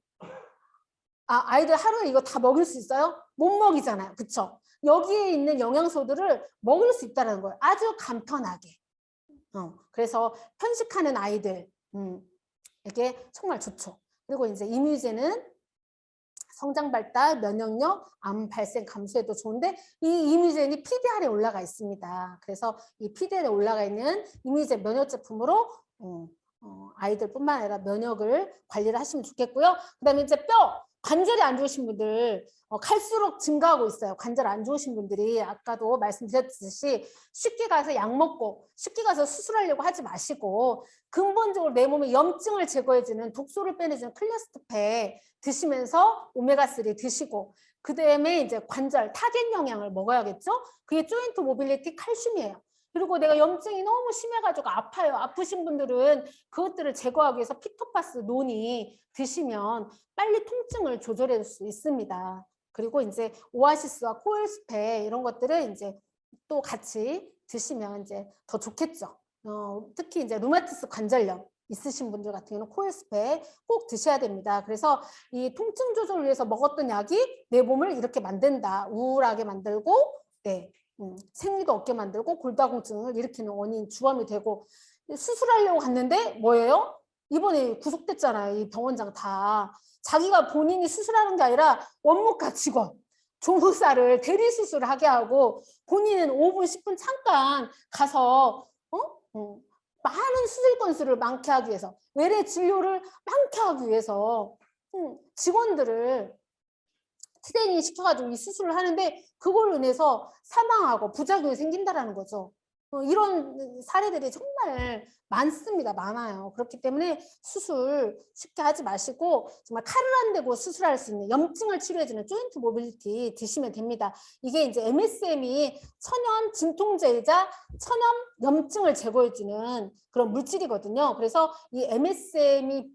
아이들 하루에 이거 다 먹을 수 있어요? 못 먹이잖아요. 그쵸? 여기에 있는 영양소들을 먹을 수 있다는 거예요. 아주 간편하게. 그래서 편식하는 아이들, 이게 정말 좋죠. 그리고 이제 이뮤제는 성장 발달, 면역력, 암 발생 감소에도 좋은데 이 이뮤제인이 PDR에 올라가 있습니다. 그래서 이 PDR에 올라가 있는 이뮤제 면역 제품으로 아이들뿐만 아니라 면역을 관리를 하시면 좋겠고요. 그다음에 이제 뼈, 관절이 안 좋으신 분들 갈수록 증가하고 있어요. 관절 안 좋으신 분들이 아까도 말씀드렸듯이 쉽게 가서 약 먹고 쉽게 가서 수술하려고 하지 마시고 근본적으로 내 몸에 염증을 제거해주는 독소를 빼내주는 클레스토페 드시면서 오메가3 드시고 그다음에 이제 관절 타겟 영양을 먹어야겠죠. 그게 조인트 모빌리티 칼슘이에요. 그리고 내가 염증이 너무 심해가지고 아파요. 아프신 분들은 그것들을 제거하기 위해서 피토파스, 노니 드시면 빨리 통증을 조절할 수 있습니다. 그리고 이제 오아시스와 코일스페 이런 것들을 이제 또 같이 드시면 이제 더 좋겠죠. 특히 이제 루마티스 관절염 있으신 분들 같은 경우는 코일스페 꼭 드셔야 됩니다. 그래서 이 통증 조절을 위해서 먹었던 약이 내 몸을 이렇게 만든다. 우울하게 만들고, 네. 생리도 없게 만들고 골다공증을 일으키는 원인 주범이 되고 수술하려고 갔는데 뭐예요? 이번에 구속됐잖아요. 이 병원장 다. 자기가 본인이 수술하는 게 아니라 원무과 직원, 조무사를 대리수술을 하게 하고 본인은 5분, 10분 잠깐 가서 많은 수술 건수를 많게 하기 위해서 외래 진료를 많게 하기 위해서 직원들을 트레이닝 시켜가지고 이 수술을 하는데 그걸로 인해서 사망하고 부작용이 생긴다라는 거죠. 이런 사례들이 정말 많습니다. 많아요. 그렇기 때문에 수술 쉽게 하지 마시고 정말 칼을 안 대고 수술할 수 있는 염증을 치료해주는 조인트 모빌리티 드시면 됩니다. 이게 이제 MSM이 천연 진통제이자 천연 염증을 제거해주는 그런 물질이거든요. 그래서 이 MSM이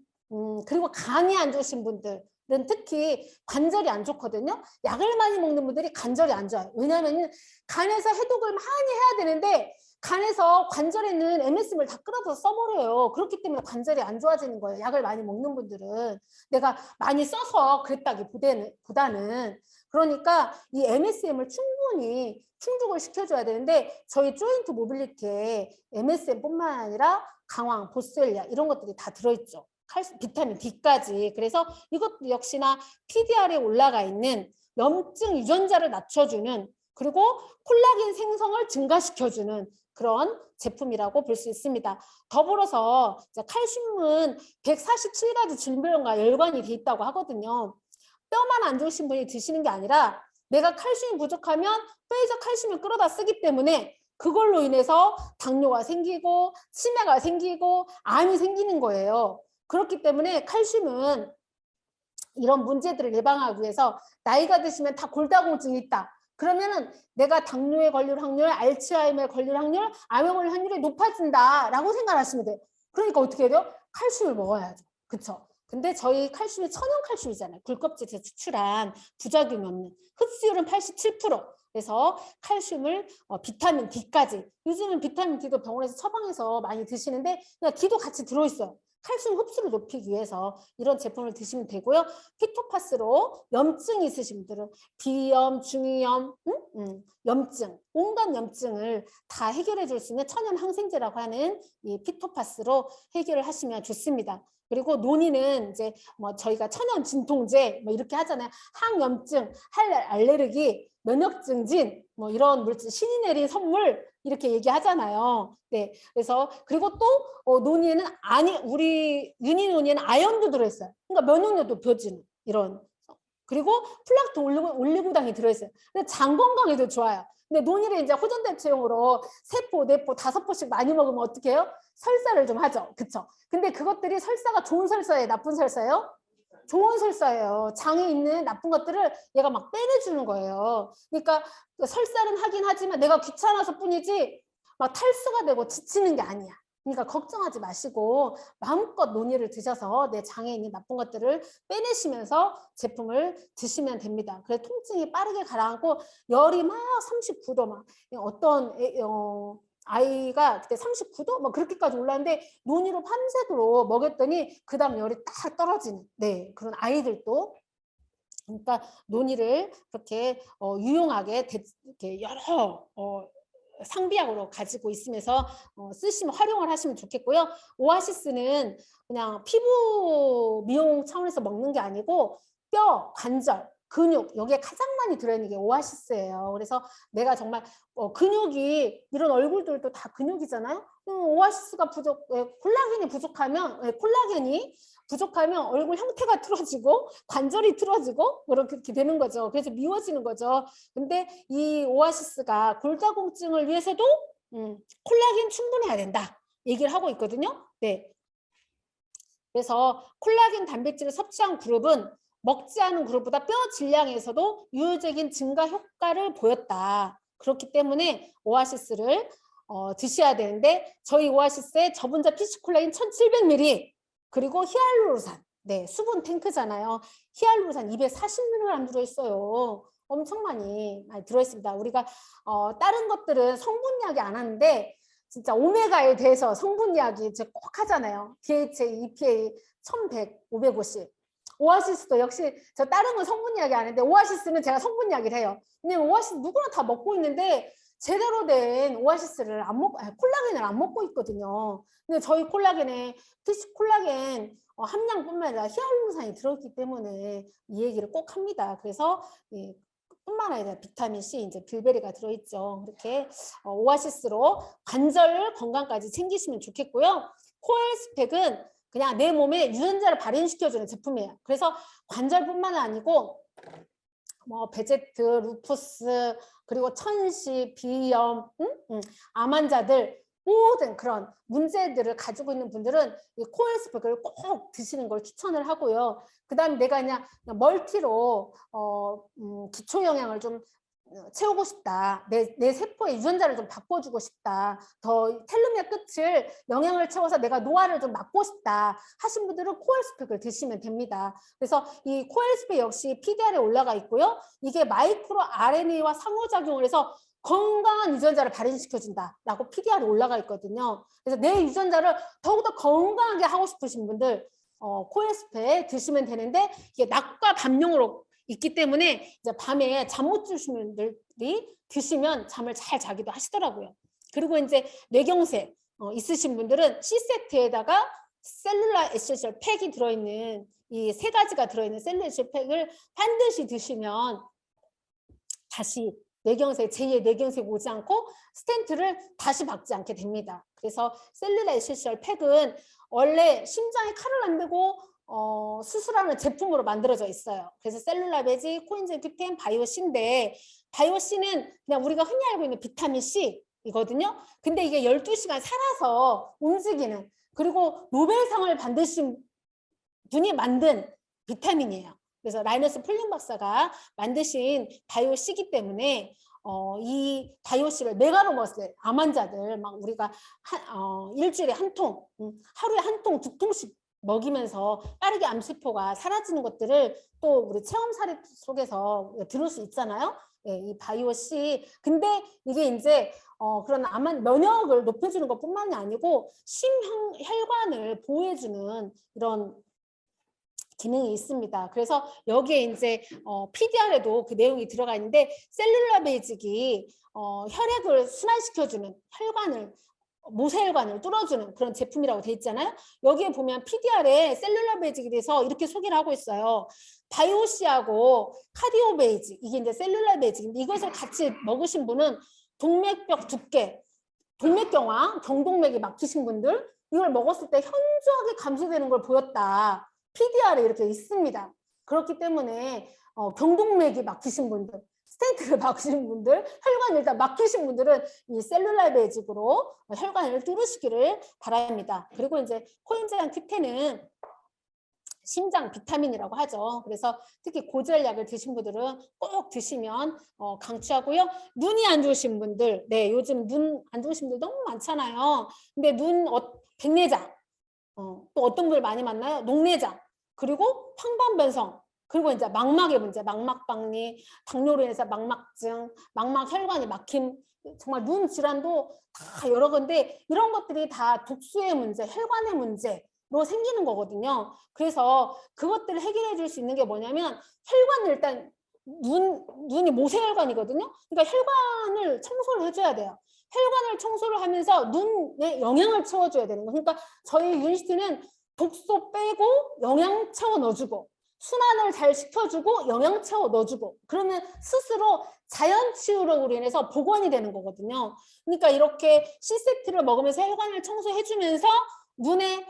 그리고 간이 안 좋으신 분들 특히 관절이 안 좋거든요. 약을 많이 먹는 분들이 관절이 안 좋아요. 왜냐하면 간에서 해독을 많이 해야 되는데 간에서 관절에 있는 MSM을 다 끌어서 써버려요. 그렇기 때문에 관절이 안 좋아지는 거예요. 약을 많이 먹는 분들은. 내가 많이 써서 그랬다기보다는 그러니까 이 MSM을 충분히 충족을 시켜줘야 되는데 저희 조인트 모빌리티에 MSM뿐만 아니라 강황, 보스웰리아 이런 것들이 다 들어있죠. 칼슘, 비타민 D까지. 그래서 이것도 역시나 PDR에 올라가 있는 염증 유전자를 낮춰주는 그리고 콜라겐 생성을 증가시켜주는 그런 제품이라고 볼 수 있습니다. 더불어서 칼슘은 147가지 질병과 연관이 돼 있다고 하거든요. 뼈만 안 좋으신 분이 드시는 게 아니라 내가 칼슘이 부족하면 뼈에서 칼슘을 끌어다 쓰기 때문에 그걸로 인해서 당뇨가 생기고 치매가 생기고 암이 생기는 거예요. 그렇기 때문에 칼슘은 이런 문제들을 예방하기 위해서 나이가 드시면 다 골다공증이 있다. 그러면은 내가 당뇨에 걸릴 확률, 알츠하이머에 걸릴 확률, 암에 걸릴 확률이 높아진다라고 생각하시면 돼요. 그러니까 어떻게 해야 돼요? 칼슘을 먹어야죠. 그렇죠? 근데 저희 칼슘이 천연 칼슘이잖아요. 굴껍질에서 추출한 부작용이 없는. 흡수율은 87%. 그래서 칼슘을 비타민 D까지. 요즘은 비타민 D도 병원에서 처방해서 많이 드시는데 그냥 D도 같이 들어있어요. 칼슘 흡수를 높이기 위해서 이런 제품을 드시면 되고요. 피토파스로 염증이 있으신 분들은 비염, 중이염, 염증, 온갖 염증을 다 해결해 줄 수 있는 천연 항생제라고 하는 이 피토파스로 해결을 하시면 좋습니다. 그리고 논의는 이제 뭐 저희가 천연 진통제 뭐 이렇게 하잖아요. 항염증, 알레르기, 면역 증진 뭐 이런 물질 신이 내린 선물 이렇게 얘기하잖아요. 네, 그래서 그리고 또 논의에는 우리 유니 논의에는 아연도 들어있어요. 그러니까 면역력도 높여지는 이런. 그리고 플락토 올리고당이 들어있어요. 근데 장 건강에도 좋아요. 근데 논의를 이제 호전대체용으로 3포, 4포, 5포씩 많이 먹으면 어떻게 해요? 설사를 좀 하죠. 그쵸? 근데 그것들이 설사가 좋은 설사예요? 나쁜 설사예요? 좋은 설사예요. 장에 있는 나쁜 것들을 얘가 막 빼내주는 거예요. 그러니까 설사는 하긴 하지만 내가 귀찮아서 뿐이지 막 탈수가 되고 지치는 게 아니야. 그러니까 걱정하지 마시고 마음껏 논의를 드셔서 내 장에 있는 나쁜 것들을 빼내시면서 제품을 드시면 됩니다. 그래서 통증이 빠르게 가라앉고 열이 막 39도 막 어떤 아이가 그때 39도 뭐 그렇게까지 올랐는데 논의로 밤새도록 먹였더니 그 다음 열이 딱 떨어지는 그런 아이들도 그러니까 논의를 그렇게 유용하게 이렇게 여러 상비약으로 가지고 있으면서 쓰시면 활용을 하시면 좋겠고요. 오아시스는 그냥 피부 미용 차원에서 먹는 게 아니고 뼈, 관절, 근육 여기에 가장 많이 들어있는 게 오아시스예요. 그래서 내가 정말 근육이 이런 얼굴들도 다 근육이잖아요. 오아시스가 콜라겐이 부족하면 얼굴 형태가 틀어지고 관절이 틀어지고 그렇게 되는 거죠. 그래서 미워지는 거죠. 근데 이 오아시스가 골다공증을 위해서도 콜라겐 충분해야 된다 얘기를 하고 있거든요. 네. 그래서 콜라겐 단백질을 섭취한 그룹은 먹지 않은 그룹보다 뼈 질량에서도 유효적인 증가 효과를 보였다. 그렇기 때문에 오아시스를 드셔야 되는데 저희 오아시스에 저분자 PC 콜라겐 1700ml 그리고 히알루로산 네, 수분 탱크잖아요. 히알루로산 240mg 들어있어요. 엄청 많이 들어있습니다. 우리가 다른 것들은 성분 이야기 안 하는데 진짜 오메가에 대해서 성분 이야기 꼭 하잖아요. DHA, EPA 1100, 550. 오아시스도 역시 저 다른 건 성분 이야기 안 하는데 오아시스는 제가 성분 이야기를 해요. 왜냐면 오아시스 누구나 다 먹고 있는데 제대로 된 오아시스를 콜라겐을 안 먹고 있거든요. 근데 저희 콜라겐에 PC 콜라겐 함량뿐만 아니라 히알루론산이 들어있기 때문에 이 얘기를 꼭 합니다. 그래서 뿐만 아니라 비타민 C, 이제 빌베리가 들어있죠. 이렇게 오아시스로 관절 건강까지 챙기시면 좋겠고요. 코엘 스펙은 그냥 내 몸에 유전자를 발현시켜주는 제품이에요. 그래서 관절뿐만 아니고 뭐 베제트, 루푸스, 그리고 천시, 비염, 암 환자들 모든 그런 문제들을 가지고 있는 분들은 이 코엘 스펙을 꼭 드시는 걸 추천을 하고요. 그 다음에 내가 그냥 멀티로 기초 영양을 좀 채우고 싶다. 내 세포의 유전자를 좀 바꿔주고 싶다. 더 텔로미어 끝을 영양을 채워서 내가 노화를 좀 막고 싶다 하신 분들은 코엘 스펙을 드시면 됩니다. 그래서 이 코엘 스펙 역시 PDR에 올라가 있고요. 이게 마이크로 RNA와 상호작용을 해서 건강한 유전자를 발현시켜준다라고 PDR에 올라가 있거든요. 그래서 내 유전자를 더욱더 건강하게 하고 싶으신 분들 코엘 스펙 드시면 되는데 이게 낮과 밤용으로 있기 때문에 이제 밤에 잠 못 주시는 분들이 드시면 잠을 잘 자기도 하시더라고요. 그리고 이제 뇌경색 있으신 분들은 C세트에다가 셀룰라 에센셜 팩이 들어있는 이 세 가지가 들어있는 셀룰라 에센셜 팩을 반드시 드시면 다시 뇌경색, 제2의 뇌경색 오지 않고 스텐트를 다시 박지 않게 됩니다. 그래서 셀룰라 에센셜 팩은 원래 심장에 칼을 안 대고 수술하는 제품으로 만들어져 있어요. 그래서 셀룰라 베지, 코엔자임 Q10, 바이오C인데 바이오C는 그냥 우리가 흔히 알고 있는 비타민 C이거든요. 근데 이게 12시간 살아서 움직이는 그리고 노벨상을 받으신 분이 만든 비타민이에요. 그래서 라이너스 폴링 박사가 만드신 바이오C이기 때문에 이 바이오C를 메가로 먹었을 암 환자들 막 우리가 일주일에 한 통, 하루에 한 통, 두 통씩 먹이면서 빠르게 암세포가 사라지는 것들을 또 우리 체험 사례 속에서 들을 수 있잖아요. 예, 이 바이오C. 근데 이게 이제 그런 면역을 높여주는 것뿐만이 아니고 심혈관을 보호해주는 이런 기능이 있습니다. 그래서 여기에 이제 PDR에도 그 내용이 들어가 있는데 셀룰라 베이직이 혈액을 순환시켜주는 모세혈관을 뚫어주는 그런 제품이라고 돼 있잖아요. 여기에 보면 PDR에 셀룰라 베이직에 대해서 이렇게 소개를 하고 있어요. 바이오C하고 카디오 베이직, 이게 이제 셀룰라 베이직인데 이것을 같이 먹으신 분은 동맥벽 두께, 동맥경화, 경동맥이 막히신 분들 이걸 먹었을 때 현저하게 감소되는 걸 보였다. PDR에 이렇게 있습니다. 그렇기 때문에 경동맥이 막히신 분들, 스텐트를 막히신 분들, 혈관이 일단 막히신 분들은 이 셀룰라 베이직으로 혈관을 뚫으시기를 바랍니다. 그리고 이제 코엔자임 Q10은 심장 비타민이라고 하죠. 그래서 특히 고지혈약을 드신 분들은 꼭 드시면 강추하고요. 눈이 안 좋으신 분들, 네, 요즘 눈 안 좋으신 분들 너무 많잖아요. 근데 백내장, 또 어떤 분들 많이 만나요? 녹내장, 그리고 황반변성, 그리고 이제 망막의 문제, 망막박리, 당뇨로 인해서 망막증, 망막혈관이 막힘, 정말 눈 질환도 다 여러 건데 이런 것들이 다 독소의 문제, 혈관의 문제로 생기는 거거든요. 그래서 그것들을 해결해 줄 수 있는 게 뭐냐면 혈관을 일단 눈이 모세혈관이거든요. 그러니까 혈관을 청소를 해줘야 돼요. 혈관을 청소를 하면서 눈에 영양을 채워줘야 되는 거예요. 그러니까 저희 유니시티는 독소 빼고 영양 채워 넣어주고 순환을 잘 시켜주고 영양 채워 넣어주고 그러면 스스로 자연 치유력으로 인해서 복원이 되는 거거든요. 그러니까 이렇게 C세트를 먹으면서 혈관을 청소해주면서 눈에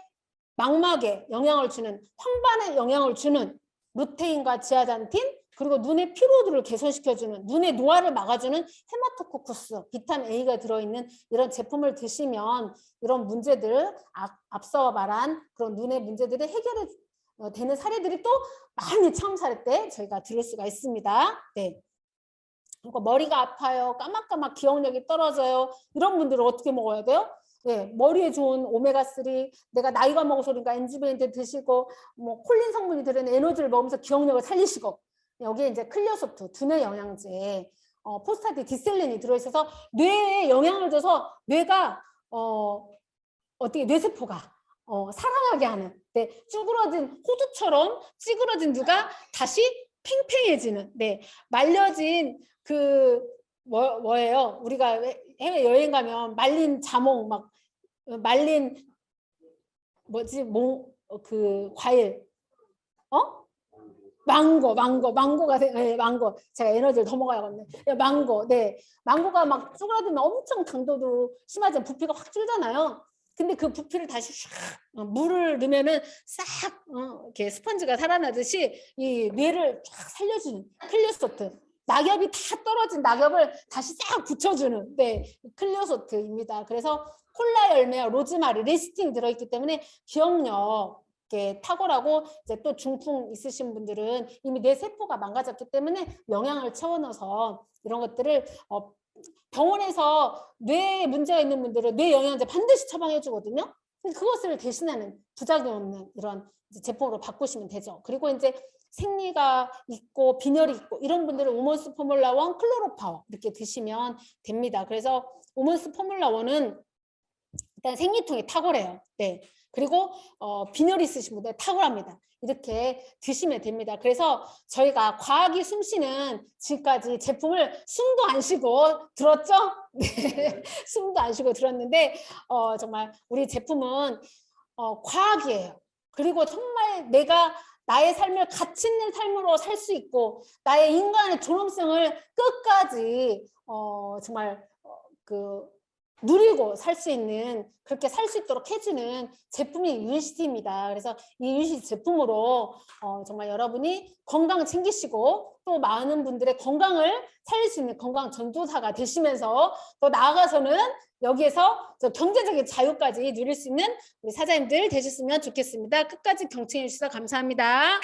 망막에 영향을 주는 황반에 영향을 주는 루테인과 지아잔틴 그리고 눈의 피로도를 개선시켜주는 눈의 노화를 막아주는 헤마토코쿠스, 비타민 A가 들어있는 이런 제품을 드시면 이런 문제들 앞서 말한 그런 눈의 문제들이 해결이 되는 사례들이 또 많이 처음 살 때 저희가 들을 수가 있습니다. 네. 그러니까 머리가 아파요, 까맣까맣 기억력이 떨어져요. 이런 분들은 어떻게 먹어야 돼요? 네, 머리에 좋은 오메가3, 내가 나이가 먹어서 그러니까 엔지브엔트 드시고 뭐 콜린 성분이 들어있는 에너지를 먹으면서 기억력을 살리시고 여기에 이제 클리오소트, 두뇌 영양제, 포스타디 디셀린이 들어있어서 뇌에 영향을 줘서 뇌가 어떻게 뇌세포가 살아나게 하는 네, 쭈그러진 호두처럼 찌그러진 뇌가 다시 팽팽해지는 네, 말려진 그 뭐예요? 우리가 해외 여행 가면 말린 자몽 막 말린 뭐지 그 과일 망고가 네, 망고 제가 에너지를 더 먹어야겠네. 망고 네 망고가 막 쭈그러들면 엄청 당도도 심하지만 부피가 확 줄잖아요. 근데 그 부피를 다시 샥 물을 넣으면은 싹 이렇게 스펀지가 살아나듯이 이 뇌를 쫙 살려주는 클리오소트. 낙엽이 다 떨어진 낙엽을 다시 싹 붙여주는 네 클리오소트입니다. 그래서 콜라 열매와 로즈마리, 레시틴이 들어있기 때문에 기억력 탁월하고 이제 또 중풍 있으신 분들은 이미 뇌 세포가 망가졌기 때문에 영양을 채워 넣어서 이런 것들을 병원에서 뇌에 문제가 있는 분들은 뇌 영양제 반드시 처방해 주거든요. 그것을 대신하는 부작용 없는 이런 제품으로 바꾸시면 되죠. 그리고 이제 생리가 있고 빈혈이 있고 이런 분들은 우먼스 포뮬라1 클로로파워 이렇게 드시면 됩니다. 그래서 우먼스 포뮬라1은 일단 생리통이 탁월해요. 네. 그리고 빈혈이 있으신 분들 탁월합니다. 이렇게 드시면 됩니다. 그래서 저희가 과학이 숨쉬는 지금까지 제품을 숨도 안 쉬고 들었죠? 네. 숨도 안 쉬고 들었는데 정말 우리 제품은 과학이에요. 그리고 정말 내가 나의 삶을 가치 있는 삶으로 살 수 있고 나의 인간의 존엄성을 끝까지 정말 누리고 살 수 있는 그렇게 살 수 있도록 해주는 제품이 유니시티입니다. 그래서 이 유니시티 제품으로 정말 여러분이 건강 챙기시고 또 많은 분들의 건강을 살릴 수 있는 건강 전도사가 되시면서 또 나아가서는 여기에서 경제적인 자유까지 누릴 수 있는 우리 사장님들 되셨으면 좋겠습니다. 끝까지 경청해 주셔서 감사합니다.